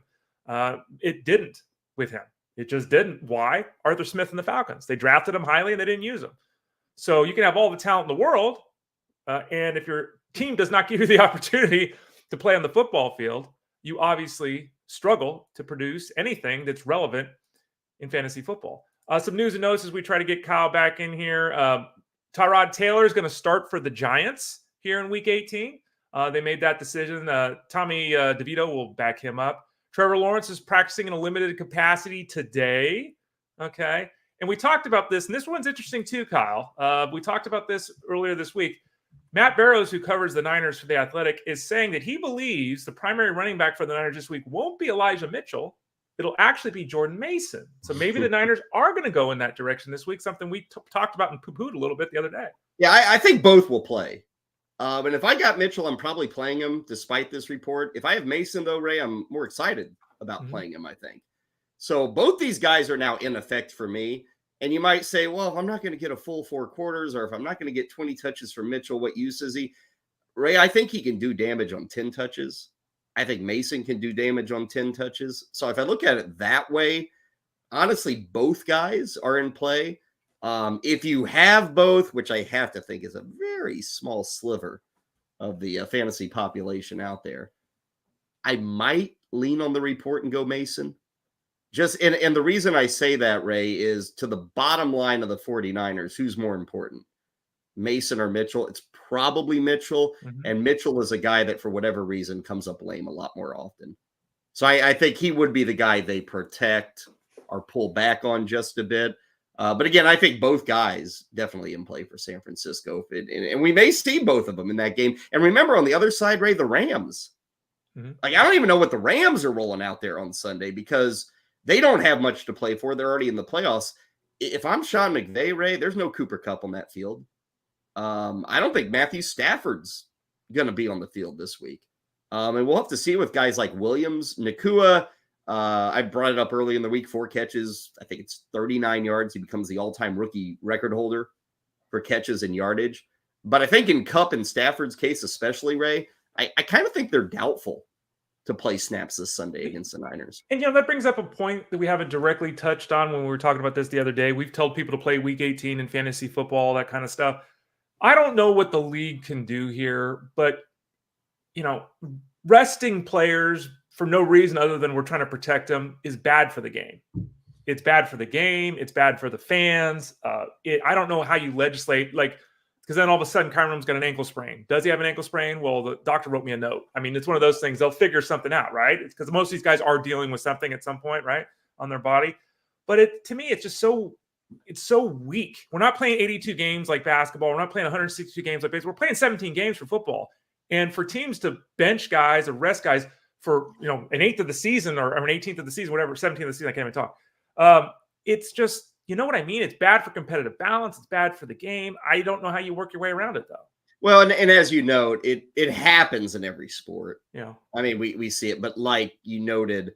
It didn't with him. It just didn't. Why? Arthur Smith and the Falcons. They drafted him highly and they didn't use him. So you can have all the talent in the world, and if your team does not give you the opportunity to play on the football field, you obviously struggle to produce anything that's relevant in fantasy football. Some news and notes as we try to get Kyle back in here. Tyrod Taylor is going to start for the Giants here in Week 18. They made that decision. Tommy DeVito will back him up. Trevor Lawrence is practicing in a limited capacity today. Okay. And we talked about this, and this one's interesting too, Kyle. We talked about this earlier this week. Matt Barrows, who covers the Niners for The Athletic, is saying that he believes the primary running back for the Niners this week won't be Elijah Mitchell. It'll actually be Jordan Mason. So maybe the Niners are going to go in that direction this week, something we talked about and poo-pooed a little bit the other day. Yeah, I think both will play. And if I got Mitchell, I'm probably playing him despite this report. If I have Mason, though, Ray, I'm more excited about playing him, I think. So both these guys are now in effect for me. And you might say, well, if I'm not going to get a full 4 quarters or if I'm not going to get 20 touches from Mitchell, what use is he? Ray, I think he can do damage on 10 touches. I think Mason can do damage on 10 touches. So if I look at it that way, honestly, both guys are in play. If you have both, which I have to think is a very small sliver of the fantasy population out there, I might lean on the report and go Mason. And the reason I say that, Ray, is to the bottom line of the 49ers, who's more important, Mason or Mitchell? It's probably Mitchell. And Mitchell is a guy that, for whatever reason, comes up lame a lot more often. So I think he would be the guy they protect or pull back on just a bit. But again, I think both guys definitely in play for San Francisco. And we may see both of them in that game. And remember, on the other side, Ray, the Rams. Like, I don't even know what the Rams are rolling out there on Sunday because they don't have much to play for. They're already in the playoffs. If I'm Sean McVay, Ray, there's no Cooper Kupp on that field. I don't think Matthew Stafford's going to be on the field this week. And we'll have to see with guys like Williams, Nakua. I brought it up early in the week, 4 catches. I think it's 39 yards. He becomes the all-time rookie record holder for catches and yardage. But I think in Kupp and Stafford's case, especially, Ray, I kind of think they're doubtful to play snaps this Sunday against the Niners. And, that brings up a point that we haven't directly touched on when we were talking about this the other day. We've told people to play Week 18 in fantasy football, that kind of stuff. I don't know what the league can do here, but, resting players for no reason other than we're trying to protect them is bad for the game. It's bad for the game. It's bad for the fans. I don't know how you legislate. Like, Because then all of a sudden, Kyron Williams got an ankle sprain. Does he have an ankle sprain? Well, the doctor wrote me a note. I mean, it's one of those things. They'll figure something out, right? Because most of these guys are dealing with something at some point, right, on their body. But to me, it's just so weak. We're not playing 82 games like basketball. We're not playing 162 games like baseball. We're playing 17 games for football. And for teams to bench guys or rest guys for, an eighth of the season or an 18th of the season, whatever, 17th of the season, I can't even talk. It's just, you know what I mean? It's bad for competitive balance. It's bad for the game. I don't know how you work your way around it, though. Well, and as you note, it happens in every sport. Yeah. I mean, we see it, but like you noted,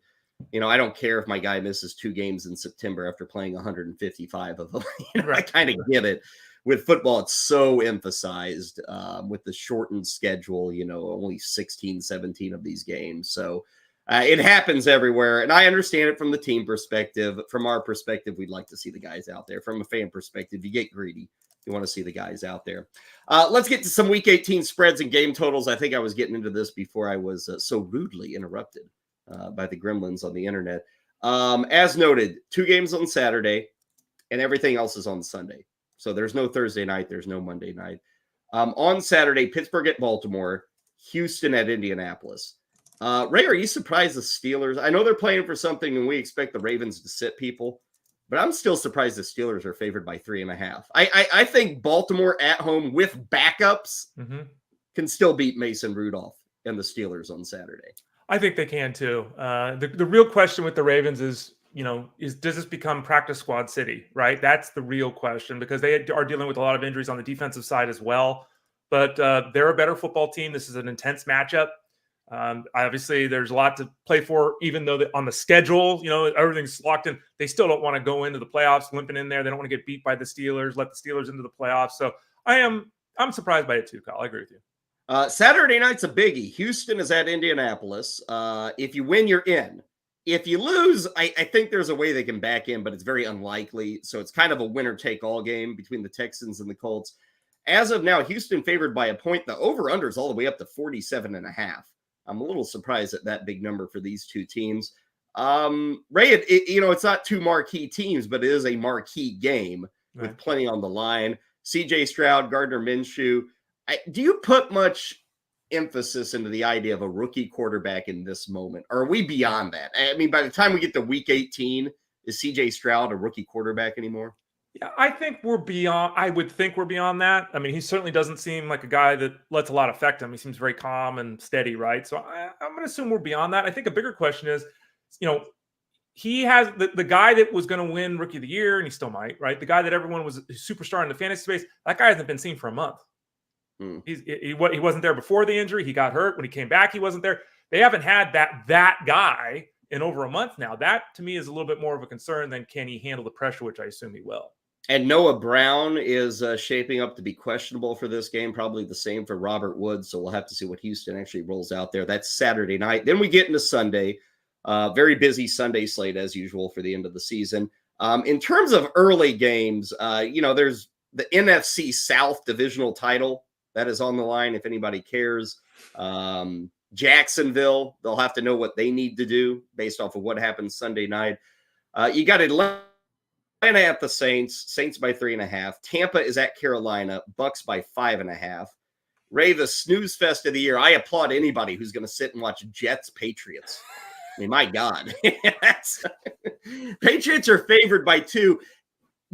I don't care if my guy misses 2 games in September after playing 155 of them. Right. I kind of get it. With football, it's so emphasized with the shortened schedule, only 16, 17 of these games. So it happens everywhere. And I understand it from the team perspective. From our perspective, we'd like to see the guys out there. From a fan perspective, you get greedy. You want to see the guys out there. Let's get to some Week 18 spreads and game totals. I think I was getting into this before I was so rudely interrupted by the gremlins on the internet. As noted, 2 games on Saturday and everything else is on Sunday. So there's no Thursday night. There's no Monday night. On Saturday, Pittsburgh at Baltimore, Houston at Indianapolis. Ray, are you surprised the Steelers? I know they're playing for something and we expect the Ravens to sit people, but I'm still surprised the Steelers are favored by 3.5. I think Baltimore at home with backups can still beat Mason Rudolph and the Steelers on Saturday. I think they can too. The real question with the Ravens is, does this become practice squad city, right? That's the real question because they are dealing with a lot of injuries on the defensive side as well. But they're a better football team. This is an intense matchup. Obviously, there's a lot to play for, even though on the schedule, everything's locked in. They still don't want to go into the playoffs limping in there. They don't want to get beat by the Steelers, let the Steelers into the playoffs. So I'm surprised by it too, Kyle. I agree with you. Saturday night's a biggie. Houston is at Indianapolis. If you win, you're in. If you lose, I think there's a way they can back in, but it's very unlikely. So it's kind of a winner-take-all game between the Texans and the Colts. As of now, Houston favored by a point. The over-under is all the way up to 47.5. I'm a little surprised at that big number for these two teams. Ray, it's not 2 marquee teams, but it is a marquee game with plenty on the line. C.J. Stroud, Gardner Minshew. Do you put much emphasis into the idea of a rookie quarterback in this moment? Or are we beyond that? I mean, by the time we get to Week 18, is C.J. Stroud a rookie quarterback anymore? Yeah, I think we're beyond. I would think we're beyond that. I mean, he certainly doesn't seem like a guy that lets a lot affect him. He seems very calm and steady, right? So I'm going to assume we're beyond that. I think a bigger question is, he has the guy that was going to win Rookie of the Year, and he still might, right? The guy that everyone was a superstar in the fantasy space, that guy hasn't been seen for a month. He wasn't there before the injury. He got hurt. When he came back, he wasn't there. They haven't had that guy in over a month now. That, to me, is a little bit more of a concern than can he handle the pressure, which I assume he will. And Noah Brown is shaping up to be questionable for this game. Probably the same for Robert Woods. So we'll have to see what Houston actually rolls out there. That's Saturday night. Then we get into Sunday. Very busy Sunday slate as usual for the end of the season. In terms of early games, there's the NFC South divisional title that is on the line. If anybody cares, Jacksonville, they'll have to know what they need to do based off of what happens Sunday night. You got Atlanta at the Saints by 3.5. Tampa is at Carolina, Bucks by 5.5. Ray, the snooze fest of the year. I applaud anybody who's going to sit and watch Jets Patriots. I mean, my God. Patriots are favored by 2.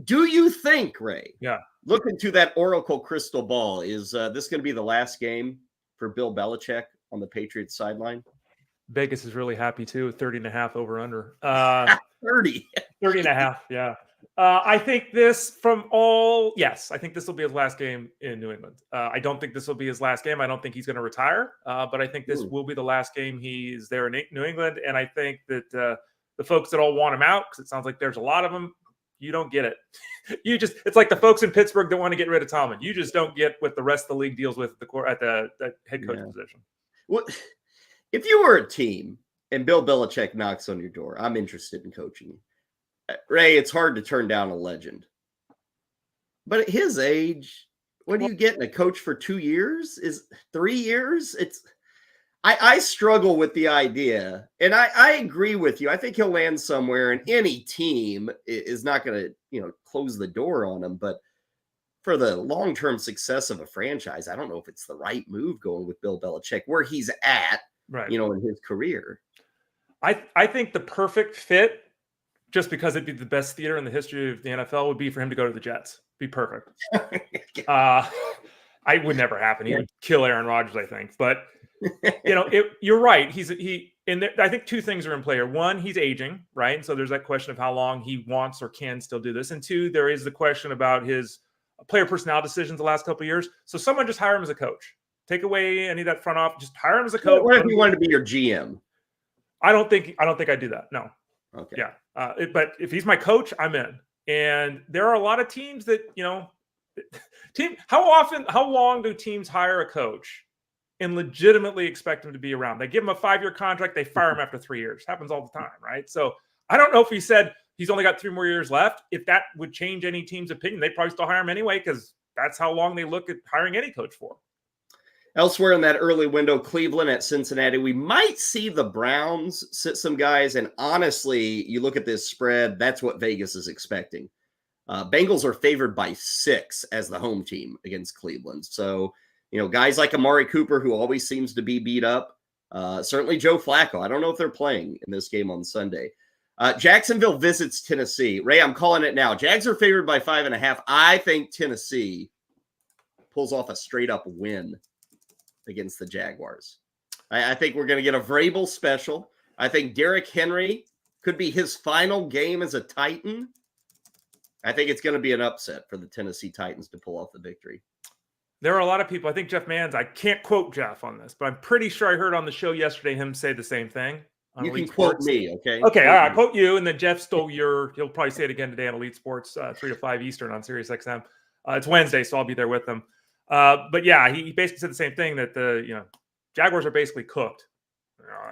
Do you think, Ray? Yeah. Look into that Oracle crystal ball. Is this going to be the last game for Bill Belichick on the Patriots sideline? Vegas is really happy too. 30.5 over under. 30.5. Yeah. I think this I think this will be his last game in New England. I don't think this will be his last game. I don't think he's going to retire. But I think this will be the last game he's there in New England. And I think that the folks that all want him out, because it sounds like there's a lot of them, you don't get it. It's like the folks in Pittsburgh that want to get rid of Tomlin. You just don't get what the rest of the league deals with at the head coach position. Well, if you were a team and Bill Belichick knocks on your door, I'm interested in coaching you. Ray, it's hard to turn down a legend. But at his age, what do you get in a coach for 2 years? Is 3 years? I struggle with the idea. And I agree with you. I think he'll land somewhere, and any team is not going to, close the door on him. But for the long-term success of a franchise, I don't know if it's the right move going with Bill Belichick where he's at, Right. in his career. I think the perfect fit, just because it'd be the best theater in the history of the NFL, would be for him to go to the Jets. Be perfect. I would never happen. He would kill Aaron Rodgers, I think. But you're right. I think two things are in play here. One, he's aging, right? And so there's that question of how long he wants or can still do this. And two, there is the question about his player personnel decisions the last couple of years. So someone just hire him as a coach. Take away any of that front office. Just hire him as a coach. What if he wanted to be your GM? I don't think I'd do that. No. Okay. Yeah. But if he's my coach, I'm in. And there are a lot of teams that, how long do teams hire a coach and legitimately expect him to be around? They give him a 5-year contract, they fire him after 3 years. Happens all the time, right? So I don't know if he said he's only got 3 more years left. If that would change any team's opinion, they'd probably still hire him anyway, because that's how long they look at hiring any coach for. Elsewhere in that early window, Cleveland at Cincinnati, we might see the Browns sit some guys. And honestly, you look at this spread, that's what Vegas is expecting. Bengals are favored by 6 as the home team against Cleveland. So, guys like Amari Cooper, who always seems to be beat up. Certainly Joe Flacco. I don't know if they're playing in this game on Sunday. Jacksonville visits Tennessee. Ray, I'm calling it now. Jags are favored by 5.5. I think Tennessee pulls off a straight up win against the Jaguars. I think we're going to get a Vrabel special. I think Derrick Henry could be his final game as a Titan. I think it's going to be an upset for the Tennessee Titans to pull off the victory. There are a lot of people. I think Jeff Manns, I can't quote Jeff on this, but I'm pretty sure I heard on the show yesterday him say the same thing. You can quote me, okay? Okay, all right, quote you, and then Jeff stole he'll probably say it again today on Elite Sports, 3 to 5 Eastern on Sirius XM. It's Wednesday, so I'll be there with them. But yeah, he basically said the same thing, that the Jaguars are basically cooked.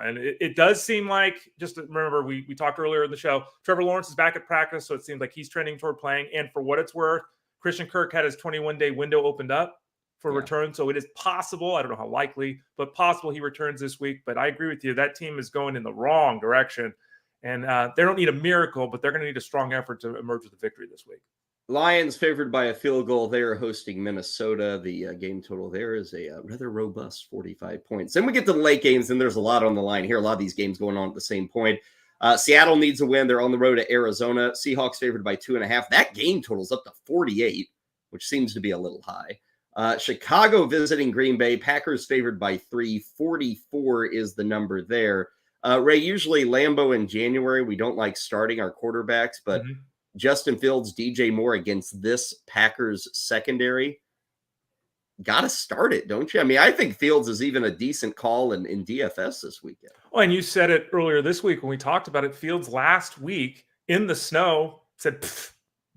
And it does seem like, just remember, we talked earlier in the show, Trevor Lawrence is back at practice, so it seems like he's trending toward playing. And for what it's worth, Christian Kirk had his 21-day window opened up for return. So it is possible, I don't know how likely, but possible he returns this week. But I agree with you, that team is going in the wrong direction. And they don't need a miracle, but they're going to need a strong effort to emerge with a victory this week. Lions favored by a field goal. They are hosting Minnesota. The game total there is a rather robust 45 points. Then we get to the late games, and there's a lot on the line here. A lot of these games going on at the same point. Seattle needs a win. They're on the road to Arizona. Seahawks favored by 2.5. That game total's up to 48, which seems to be a little high. Chicago visiting Green Bay. Packers favored by 3. 44 is the number there. Ray, usually Lambeau in January, we don't like starting our quarterbacks, but Justin Fields, DJ Moore against this Packers secondary, got to start it, don't you? I mean, I think Fields is even a decent call in DFS this weekend. Well, and you said it earlier this week when we talked about it. Fields last week in the snow said,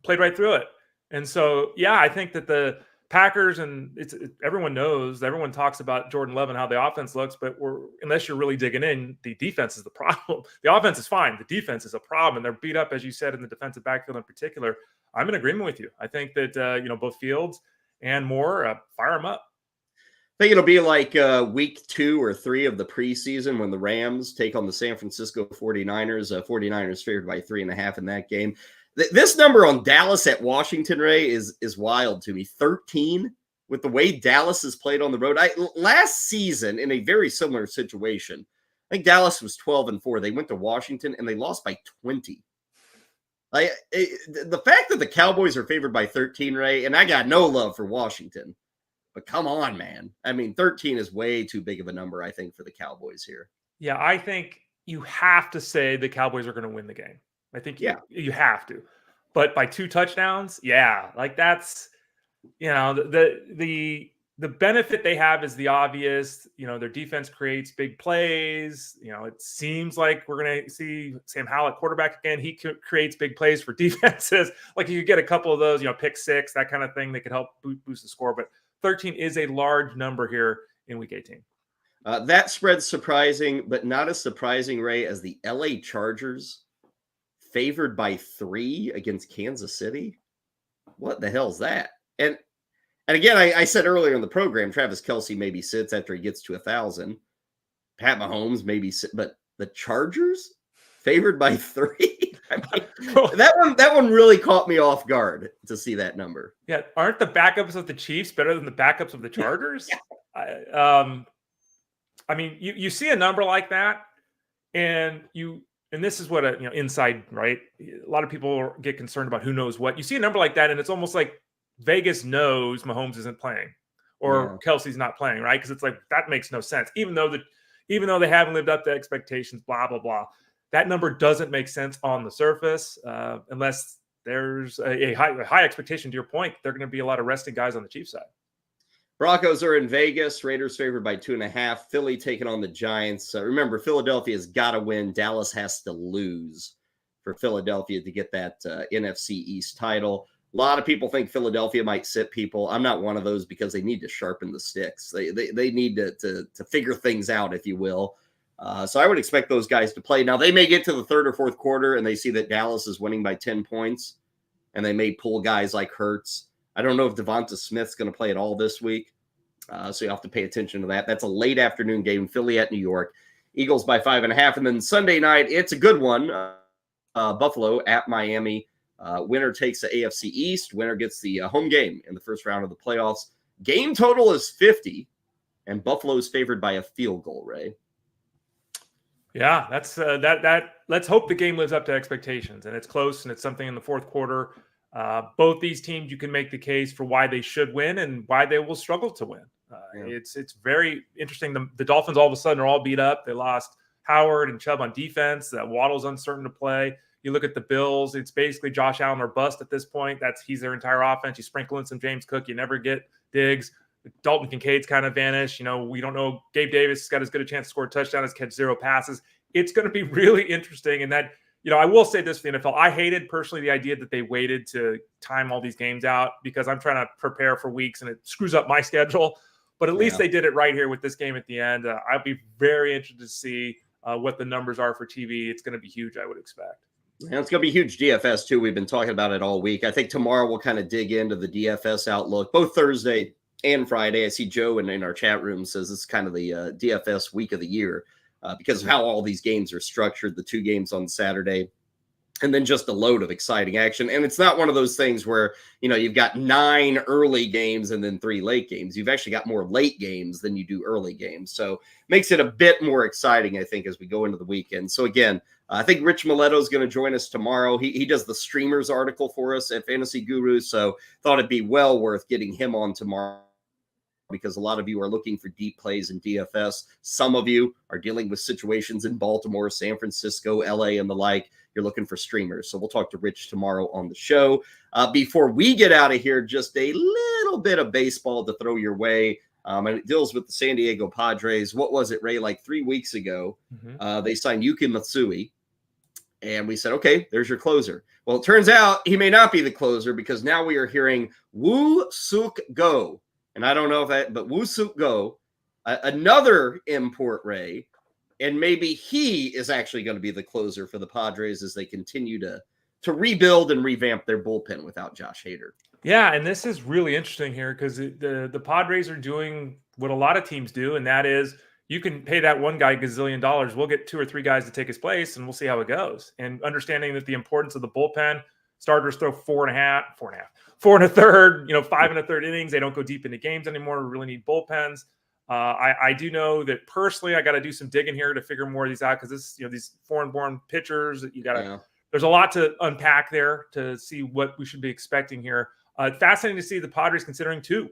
played right through it. And so, yeah, I think that the Packers, and everyone knows, everyone talks about Jordan Love and how the offense looks, but unless you're really digging in, the defense is the problem. The offense is fine. The defense is a problem, and they're beat up, as you said, in the defensive backfield in particular. I'm in agreement with you. I think that both Fields and Moore, fire them up. I think it'll be like week 2 or 3 of the preseason when the Rams take on the San Francisco 49ers. 49ers favored by 3.5 in that game. This number on Dallas at Washington, Ray, is wild to me. 13, with the way Dallas has played on the road. Last season, in a very similar situation, I think Dallas was 12-4. They went to Washington, and they lost by 20. The fact that the Cowboys are favored by 13, Ray, and I got no love for Washington, but come on, man. I mean, 13 is way too big of a number, I think, for the Cowboys here. Yeah, I think you have to say the Cowboys are going to win the game. I think you have to, but by 2 touchdowns, that's the benefit they have is the obvious. Their defense creates big plays. It seems like we're going to see Sam Howell at quarterback again. He creates big plays for defenses. Like you could get a couple of those, pick 6, that kind of thing. They could help boost the score. But 13 is a large number here in Week 18. That spread's surprising, but not as surprising, Ray, as the LA Chargers favored by 3 against Kansas City. What the hell's that? And again, I said earlier in the program, Travis Kelce maybe sits after he gets to 1,000. Pat Mahomes maybe sit, but the Chargers Favored by 3. I mean, that one really caught me off guard to see that number. Yeah, aren't the backups of the Chiefs better than the backups of the Chargers? I mean, you see a number like that, and this is what inside, right? A lot of people get concerned about who knows what. You see a number like that, and it's almost like Vegas knows Mahomes isn't playing or Kelce's not playing, right? Because it's like that makes no sense, even though they haven't lived up to expectations, blah blah blah. That number doesn't make sense on the surface unless there's a high expectation. To your point, there are going to be a lot of resting guys on the Chiefs side. Broncos are in Vegas. Raiders favored by 2.5. Philly taking on the Giants. Remember, Philadelphia's got to win. Dallas has to lose for Philadelphia to get that NFC East title. A lot of people think Philadelphia might sit people. I'm not one of those because they need to sharpen the sticks. They need to figure things out, if you will. So I would expect those guys to play. Now, they may get to the third or fourth quarter and they see that Dallas is winning by 10 points, and they may pull guys like Hurts. I don't know if Devonta Smith's going to play at all this week, so you have to pay attention to that. That's a late afternoon game, Philly at New York. Eagles by 5.5. And then Sunday night, it's a good one. Buffalo at Miami. Winner takes the AFC East. Winner gets the home game in the first round of the playoffs. Game total is 50, and Buffalo's favored by a field goal, Ray. Yeah, that's that. Let's hope the game lives up to expectations, and it's close, and it's something in the fourth quarter. Both these teams, you can make the case for why they should win and why they will struggle to win. It's very interesting. The Dolphins all of a sudden are all beat up. They lost Howard and Chubb on defense. Waddle's uncertain to play. You look at the Bills, it's basically Josh Allen or bust at this point. He's their entire offense. You sprinkle in some James Cook, you never get Diggs. Dalton Kincaid's kind of vanished. We don't know. Gabe Davis has got as good a chance to score a touchdown as catch 0 passes. It's going to be really interesting. And that, I will say this for the NFL. I hated personally the idea that they waited to time all these games out because I'm trying to prepare for weeks and it screws up my schedule. But at least they did it right here with this game at the end. I'll be very interested to see what the numbers are for TV. It's going to be huge, I would expect. And it's going to be huge DFS too. We've been talking about it all week. I think tomorrow we'll kind of dig into the DFS outlook, both Thursday and Friday. I see Joe in our chat room says it's kind of the DFS week of the year because of how all these games are structured, the 2 games on Saturday, and then just a load of exciting action. And it's not one of those things where, you've got 9 early games and then 3 late games. You've actually got more late games than you do early games. So makes it a bit more exciting, I think, as we go into the weekend. So again, I think Rich Mileto is going to join us tomorrow. He does the streamers article for us at Fantasy Guru. So thought it'd be well worth getting him on tomorrow, because a lot of you are looking for deep plays in DFS. Some of you are dealing with situations in Baltimore, San Francisco, LA, and the like. You're looking for streamers. So we'll talk to Rich tomorrow on the show. Before we get out of here, just a little bit of baseball to throw your way. And it deals with the San Diego Padres. What was it, Ray? Like 3 weeks ago, they signed Yuki Matsui. And we said, okay, there's your closer. Well, it turns out he may not be the closer because now we are hearing Woo Suk Go. And I don't know if that, but Woo Suk Go, another import, Ray, and maybe he is actually going to be the closer for the Padres as they continue to rebuild and revamp their bullpen without Josh Hader. Yeah, and this is really interesting here because the Padres are doing what a lot of teams do, and that is you can pay that one guy gazillion dollars. We'll get 2 or 3 guys to take his place, and we'll see how it goes. And understanding that the importance of the bullpen, starters throw 4 1/3, 5 1/3 innings. They don't go deep into games anymore. We really need bullpens. I do know that personally, I got to do some digging here to figure more of these out because these foreign-born pitchers that you got to. There's a lot to unpack there to see what we should be expecting here. Fascinating to see the Padres considering 2.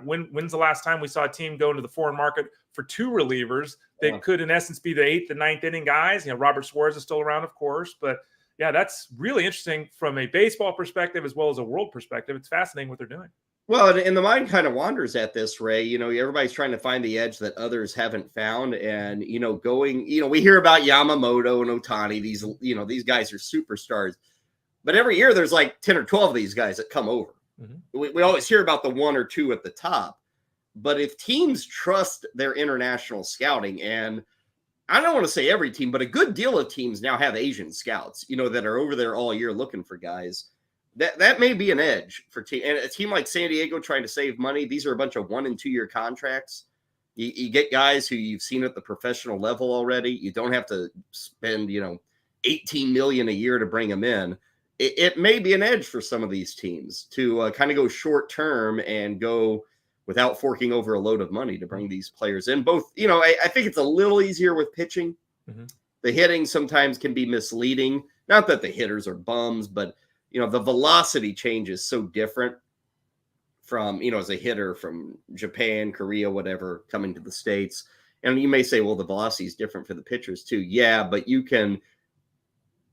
When's the last time we saw a team go into the foreign market for 2 relievers? They could, in essence, be the 8th and 9th inning guys. Robert Suarez is still around, of course, but yeah, that's really interesting from a baseball perspective as well as a world perspective. It's fascinating what they're doing. Well, and the mind kind of wanders at this, Ray. Everybody's trying to find the edge that others haven't found. And, we hear about Yamamoto and Ohtani. These guys are superstars. But every year there's like 10 or 12 of these guys that come over. We always hear about the 1 or 2 at the top. But if teams trust their international scouting, and I don't want to say every team, but a good deal of teams now have Asian scouts, that are over there all year looking for guys. That may be an edge for team. And a team like San Diego trying to save money. These are a bunch of 1 and 2 year contracts. You get guys who you've seen at the professional level already. You don't have to spend, $18 million a year to bring them in. It may be an edge for some of these teams to kind of go short term and go without forking over a load of money to bring these players in. Both, I think it's a little easier with pitching. Mm-hmm. The hitting sometimes can be misleading. Not that the hitters are bums, but, the velocity change is so different from, as a hitter from Japan, Korea, whatever, coming to the States. And you may say, well, the velocity is different for the pitchers too. Yeah, but you can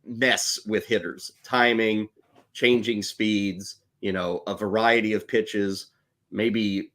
mess with hitters, timing, changing speeds, a variety of pitches, maybe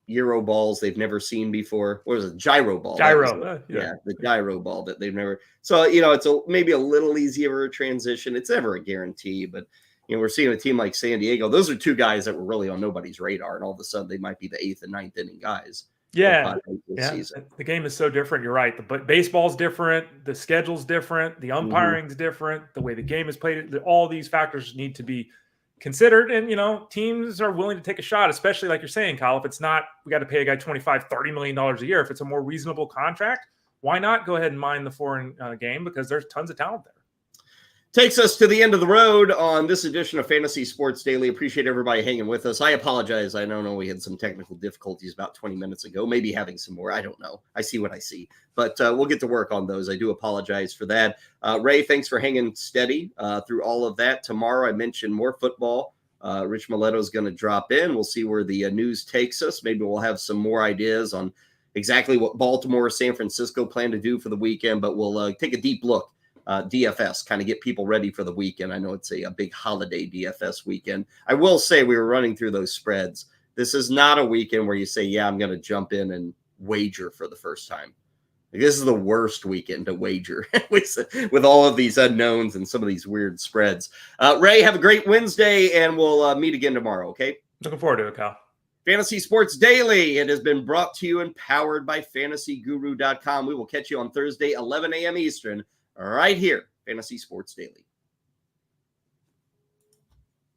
Euro balls they've never seen before. What is it? Gyro ball. The gyro ball that they've never. So, it's maybe a little easier a transition. It's never a guarantee, but we're seeing a team like San Diego. Those are two guys that were really on nobody's radar, and all of a sudden they might be the 8th and 9th inning guys. Yeah. The game is so different. You're right. But baseball's different. The schedule's different. The umpiring's different. The way the game is played. All these factors need to be considered. And, teams are willing to take a shot, especially like you're saying, Kyle. If it's not, we got to pay a guy $25-30 million a year. If it's a more reasonable contract, why not go ahead and mine the foreign game? Because there's tons of talent there. Takes us to the end of the road on this edition of Fantasy Sports Daily. Appreciate everybody hanging with us. I apologize. I don't know. We had some technical difficulties about 20 minutes ago, maybe having some more. I don't know. I see what I see, but we'll get to work on those. I do apologize for that. Ray, thanks for hanging steady through all of that. Tomorrow, I mentioned more football. Rich Mileto is going to drop in. We'll see where the news takes us. Maybe we'll have some more ideas on exactly what Baltimore or San Francisco plan to do for the weekend, but we'll take a deep look. DFS, kind of get people ready for the weekend. I know it's a big holiday DFS weekend. I will say we were running through those spreads. This is not a weekend where you say, yeah, I'm going to jump in and wager for the first time. This is the worst weekend to wager with all of these unknowns and some of these weird spreads. Ray, have a great Wednesday, and we'll meet again tomorrow, okay? Looking forward to it, Kyle. Fantasy Sports Daily. It has been brought to you and powered by FantasyGuru.com. We will catch you on Thursday, 11 a.m. Eastern, right here, Fantasy Sports Daily.